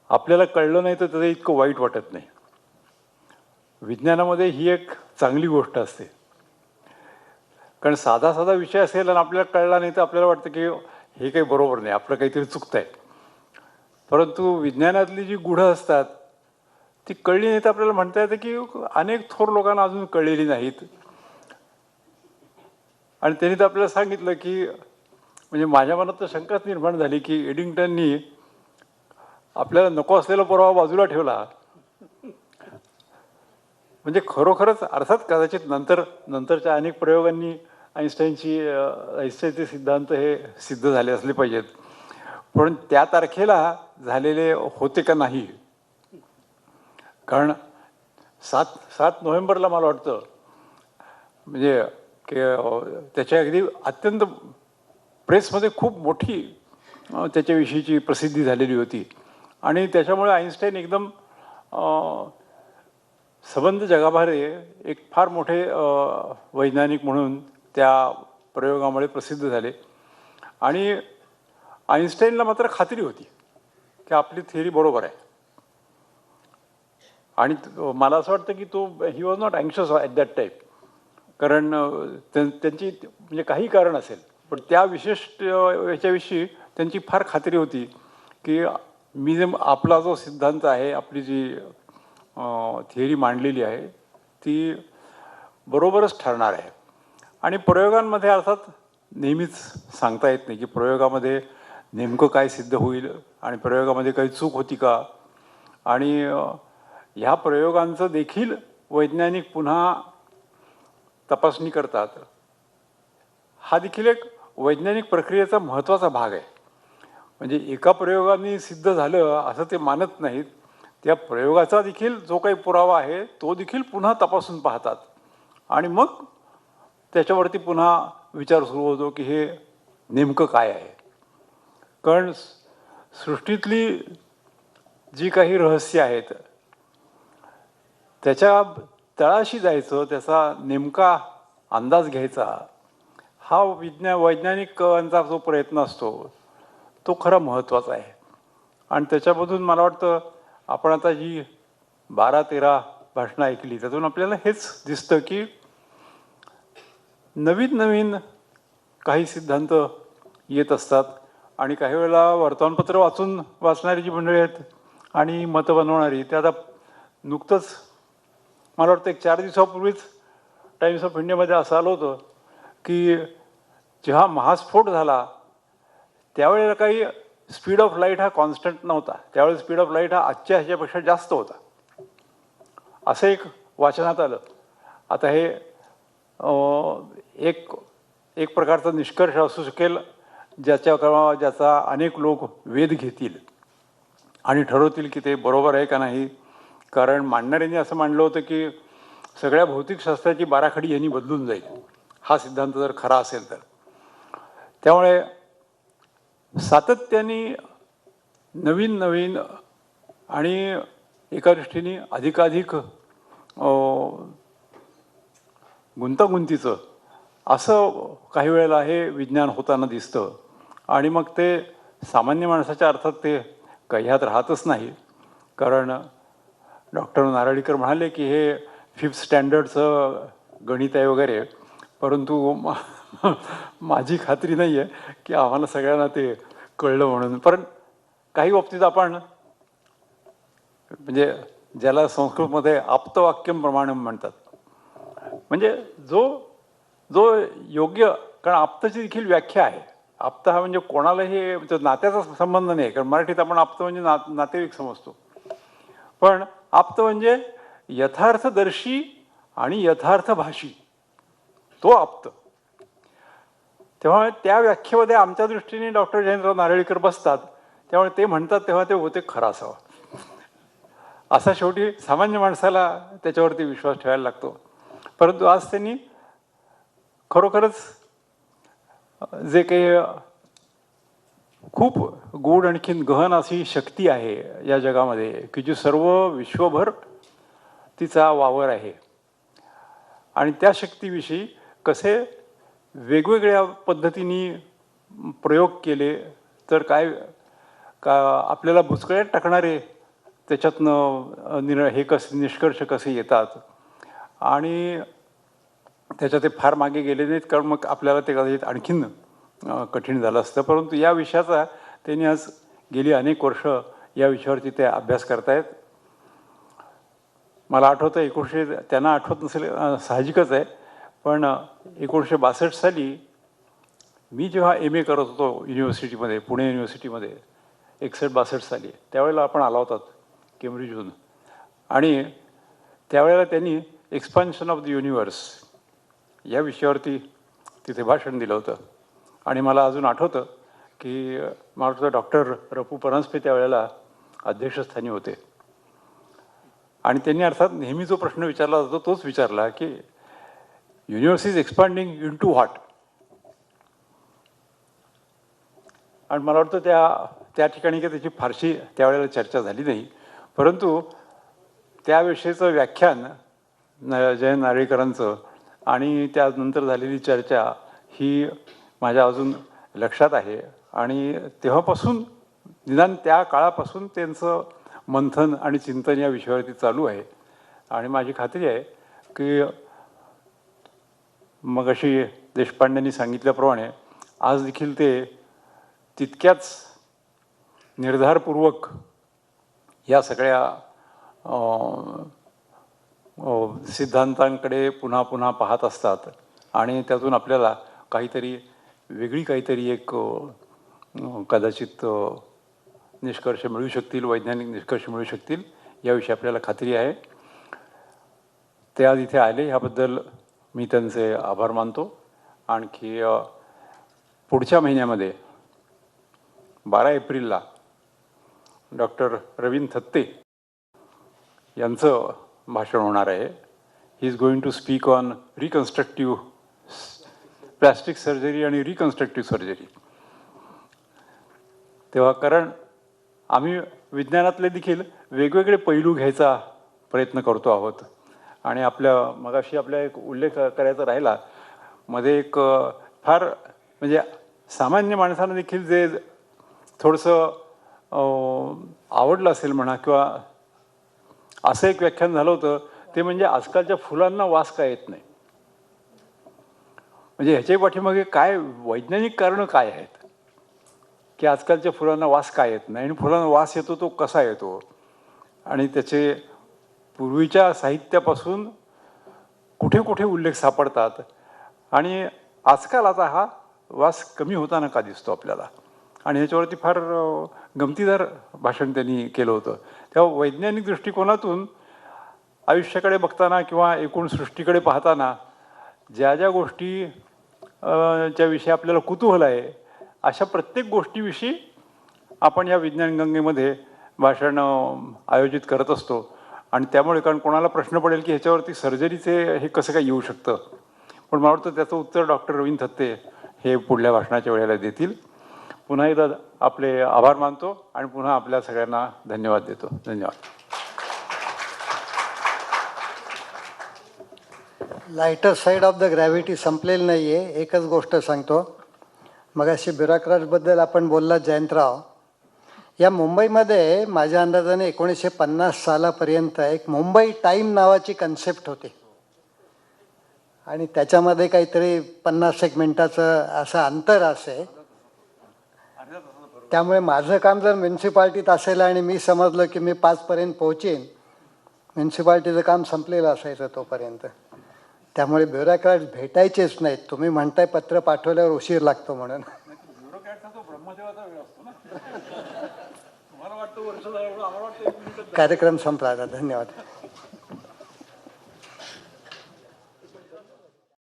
आपल्याला कळलं नाही तर त्याचं इतकं वाईट वाटत नाही. विज्ञानामध्ये ही एक चांगली गोष्ट असते, कारण साधा साधा विषय असेल आणि आपल्याला कळला नाही तर आपल्याला वाटतं की हे काही बरोबर नाही, आपलं काहीतरी चुकतं आहे. परंतु विज्ञानातली जी गुढं असतात ती कळली नाही तर आपल्याला म्हणता येतं की अनेक थोर लोकांना अजून कळलेली नाहीत. आणि त्यांनी तर आपल्याला सांगितलं की म्हणजे माझ्या मनात तर शंकाच निर्माण झाली की एडिंग्टननी आपल्याला नको असलेला पुरावा बाजूला ठेवला. म्हणजे खरोखरच अर्थात कदाचित नंतरच्या अनेक प्रयोगांनी आईन्स्टाईनचे सिद्धांत हे सिद्ध झाले असले पाहिजेत, पण त्या तारखेला झालेले होते का नाही. कारण 7 नोव्हेंबरला मला वाटतं म्हणजे की त्याच्या अगदी अत्यंत प्रेसमध्ये खूप मोठी त्याच्याविषयीची प्रसिद्धी झालेली होती आणि त्याच्यामुळे आईन्स्टाईन एकदम सबंध जगाबाहेर एक फार मोठे वैज्ञानिक म्हणून त्या प्रयोगामुळे प्रसिद्ध झाले. आणि आईन्स्टाईनला मात्र खात्री होती की आपली थिअरी बरोबर आहे. आणि मला असं वाटतं की तो he was not anxious at that time, कारण त्यांची म्हणजे काही कारण असेल पण त्या विशिष्ट याच्याविषयी त्यांची फार खात्री होती की मी जे आपला जो सिद्धांत आहे, आपली जी थिअरी मांडलेली आहे ती बरोबरच ठरणार आहे. आणि प्रयोगांमध्ये अर्थात नेहमीच सांगता येत नाही की प्रयोगामध्ये नेमकं काय सिद्ध होईल आणि प्रयोगामध्ये काही चूक होती का. आणि ह्या प्रयोगांचं देखील वैज्ञानिक पुन्हा तपासणी करतात. हा देखील एक वैज्ञानिक प्रक्रियेचा महत्त्वाचा भाग आहे. म्हणजे एका प्रयोगाने सिद्ध झालं असं ते मानत नाहीत, त्या प्रयोगाचा देखील जो काही पुरावा आहे तो देखील पुन्हा तपासून पाहतात आणि मग त्याच्यावरती पुन्हा विचार सुरू होतो की हे नेमकं काय आहे. कारण सृष्टीतली जी काही रहस्य आहेत त्याच्या तळाशी जायचं, त्याचा नेमका अंदाज घ्यायचा, हा वैज्ञानिकांचा जो प्रयत्न असतो तो खरा महत्त्वाचा आहे. आणि त्याच्यामधून मला वाटतं आपण आता जी 12-13 भाषणं ऐकली त्यातून आपल्याला हेच दिसतं की नवीन नवीन काही सिद्धांत येत असतात. आणि काही वेळेला वर्तमानपत्र वाचणारी जी मंडळी आहेत आणि मतं बनवणारी, ते आता नुकतंच मला वाटतं 4 दिवसापूर्वीच टाइम्स ऑफ इंडियामध्ये असं आलं होतं की जेव्हा महास्फोट झाला त्यावेळेला काही स्पीड ऑफ लाईट हा कॉन्स्टंट नव्हता, त्यावेळेस स्पीड ऑफ लाईट हा आजच्या ह्याच्यापेक्षा जास्त होता, असं एक वाचनात आलं. आता हे एक प्रकारचा निष्कर्ष असू शकेल ज्याचा अनेक लोक वेध घेतील आणि ठरवतील की ते बरोबर आहे का नाही. कारण मांडणाऱ्यांनी असं मांडलं होतं की सगळ्या भौतिकशास्त्राची बाराखडी यांनी बदलून जाईल हा सिद्धांत जर खरा असेल तर. त्यामुळे सातत्याने नवीन नवीन आणि एका दृष्टीने अधिकाधिक गुंतागुंतीचं असं काही वेळेला हे विज्ञान होताना दिसतं आणि मग ते सामान्य माणसाच्या अर्थात ते कह्यात राहतच नाही. कारण डॉक्टर नारळीकर म्हणाले की हे 5th स्टँडर्डचं गणित आहे वगैरे, परंतु माझी खात्री नाही आहे की आम्हाला सगळ्यांना ते कळलं म्हणून. पण काही बाबतीत आपण म्हणजे ज्याला संस्कृतमध्ये आप्तवाक्यम प्रमाणम म्हणतात, म्हणजे जो जो योग्य, कारण आप्ताची देखील व्याख्या आहे. आप्त हा म्हणजे कोणालाही नात्याचा संबंध नाही, कारण मराठीत आपण आप्त म्हणजे नातेवाईक समजतो. पण आप्त म्हणजे यथार्थदर्शी आणि यथार्थभाषी, तो आप्त. तेव्हा त्या व्याख्येमध्ये आमच्या दृष्टीने डॉक्टर जयंतराव नारळीकर बसतात, त्यामुळे ते म्हणतात तेव्हा ते होते खरं असावं. असा शेवटी सामान्य माणसाला त्याच्यावरती विश्वास ठेवायला लागतो. परंतु आज त्यांनी खरोखरच जे काही खूप गूढ आणखीन गहन अशी शक्ती आहे या जगामध्ये की जी सर्व विश्वभर तिचा वावर आहे, आणि त्या शक्तीविषयी कसे वेगवेगळ्या पद्धतीने प्रयोग केले तर काय का आपल्याला भुसकळ्यात टाकणारे त्याच्यातनं हे कसे निष्कर्ष कसे येतात, आणि त्याच्यात ते फार मागे गेले नाहीत, कारण मग आपल्याला ते कदाचित आणखीन कठीण झालं असतं. परंतु या विषयाचा त्यांनी आज गेली अनेक वर्ष या विषयावरती ते अभ्यास करतायत. मला आठवतं त्यांना आठवत नसेल, साहजिकच आहे, पण 1962 साली मी जेव्हा MA करत होतो युनिव्हर्सिटीमध्ये, पुणे युनिव्हर्सिटीमध्ये 61-62 साली, त्यावेळेला आपण आला होतात केम्ब्रिजहून, आणि त्यावेळेला त्यांनी एक्सपान्शन ऑफ द युनिव्हर्स या विषयावरती तिथे भाषण दिलं होतं. आणि मला अजून आठवतं की मला वाटतं डॉक्टर रपू परांजपे त्यावेळेला अध्यक्षस्थानी होते, आणि त्यांनी अर्थात नेहमी जो प्रश्न विचारला जातो तोच विचारला की universe is expanding into what. आणि मला वाटतं त्या ठिकाणी काही त्याची फारशी त्यावेळेला चर्चा झाली नाही, परंतु त्याविषयीचं व्याख्यान जयंत नारळीकरांचं आणि त्यानंतर झालेली चर्चा ही माझ्या अजून लक्षात आहे. आणि तेव्हापासून निदान त्या काळापासून त्यांचं मंथन आणि चिंतन या विषयावरती चालू आहे. आणि माझी खात्री आहे की मगाशी देशपांडेंनी सांगितल्याप्रमाणे आज देखील ते तितक्याच निर्धारपूर्वक या सगळ्या सिद्धांतांकडे पुन्हा पुन्हा पाहत असतात, आणि त्यातून आपल्याला वेगळी काहीतरी एक कदाचित निष्कर्ष मिळू शकतील, वैज्ञानिक निष्कर्ष मिळू शकतील याविषयी आपल्याला खात्री आहे. ते आज इथे आले ह्याबद्दल मी त्यांचे आभार मानतो. आणखी पुढच्या महिन्यामध्ये 12 एप्रिलला डॉक्टर रवींद्र थत्ते यांचं भाषण होणार आहे. He is going to speak on reconstructive plastic surgery आणि रिकन्स्ट्रक्टिव्ह सर्जरी. तेव्हा कारण आम्ही विज्ञानातले देखील वेगवेगळे पैलू घ्यायचा प्रयत्न करतो आहोत, आणि मगाशी आपल्या एक उल्लेख करायचा राहिला मध्ये एक फार म्हणजे सामान्य माणसानं देखील जे थोडंसं आवडलं असेल म्हणा, किंवा असं एक व्याख्यान झालं होतं ते म्हणजे आजकालच्या फुलांना वास का येत नाही. म्हणजे ह्याच्या पाठीमागे काय वैज्ञानिक कारणं काय आहेत की आजकालच्या फुलांना वास का येत नाही, आणि फुलांना वास येतो तो कसा येतो, आणि त्याचे पूर्वीच्या साहित्यापासून कुठे कुठे उल्लेख सापडतात, आणि आजकाल आता हा वास कमी होताना का दिसतो आपल्याला. आणि ह्याच्यावरती फार गमतीदार भाषण त्यांनी केलं होतं. तेव्हा वैज्ञानिक दृष्टिकोनातून आयुष्याकडे बघताना किंवा एकूण सृष्टीकडे पाहताना ज्या ज्या गोष्टी च्या विषयी आपल्याला कुतूहल आहे अशा प्रत्येक गोष्टीविषयी आपण या विज्ञान गंगेमध्ये भाषण आयोजित करत असतो. आणि त्यामुळे कारण कोणाला प्रश्न पडेल की ह्याच्यावरती सर्जरीचे हे कसं काय येऊ शकतं, पण मला वाटतं त्याचं उत्तर डॉक्टर रवींद्र थत्ते हे पुढल्या भाषणाच्या वेळेला देतील. पुन्हा एकदा आपले आभार मानतो आणि पुन्हा आपल्या सगळ्यांना धन्यवाद देतो. धन्यवाद. Lighter side of the gravity संपलेली नाही आहे. एकच गोष्ट सांगतो. मगाशी ब्युरोक्रॅट्सबद्दल आपण बोललात जयंतराव. या मुंबईमध्ये माझ्या अंदाजाने 1950 सालापर्यंत एक मुंबई टाईम नावाची कन्सेप्ट होती आणि त्याच्यामध्ये काहीतरी 50 मिनिटाचं असं अंतर असे. त्यामुळे माझं काम जर म्युन्सिपाल्टीत असेल आणि मी समजलं की मी 5 पोहोचेन, म्युन्सिपाल्टीचं काम संपलेलं असायचं तोपर्यंत. त्यामुळे ब्युरोक्रॅट्स भेटायचेच नाहीत. तुम्ही म्हणताय पत्र पाठवल्यावर उशीर लागतो म्हणून. कार्यक्रम संपला आता. धन्यवाद.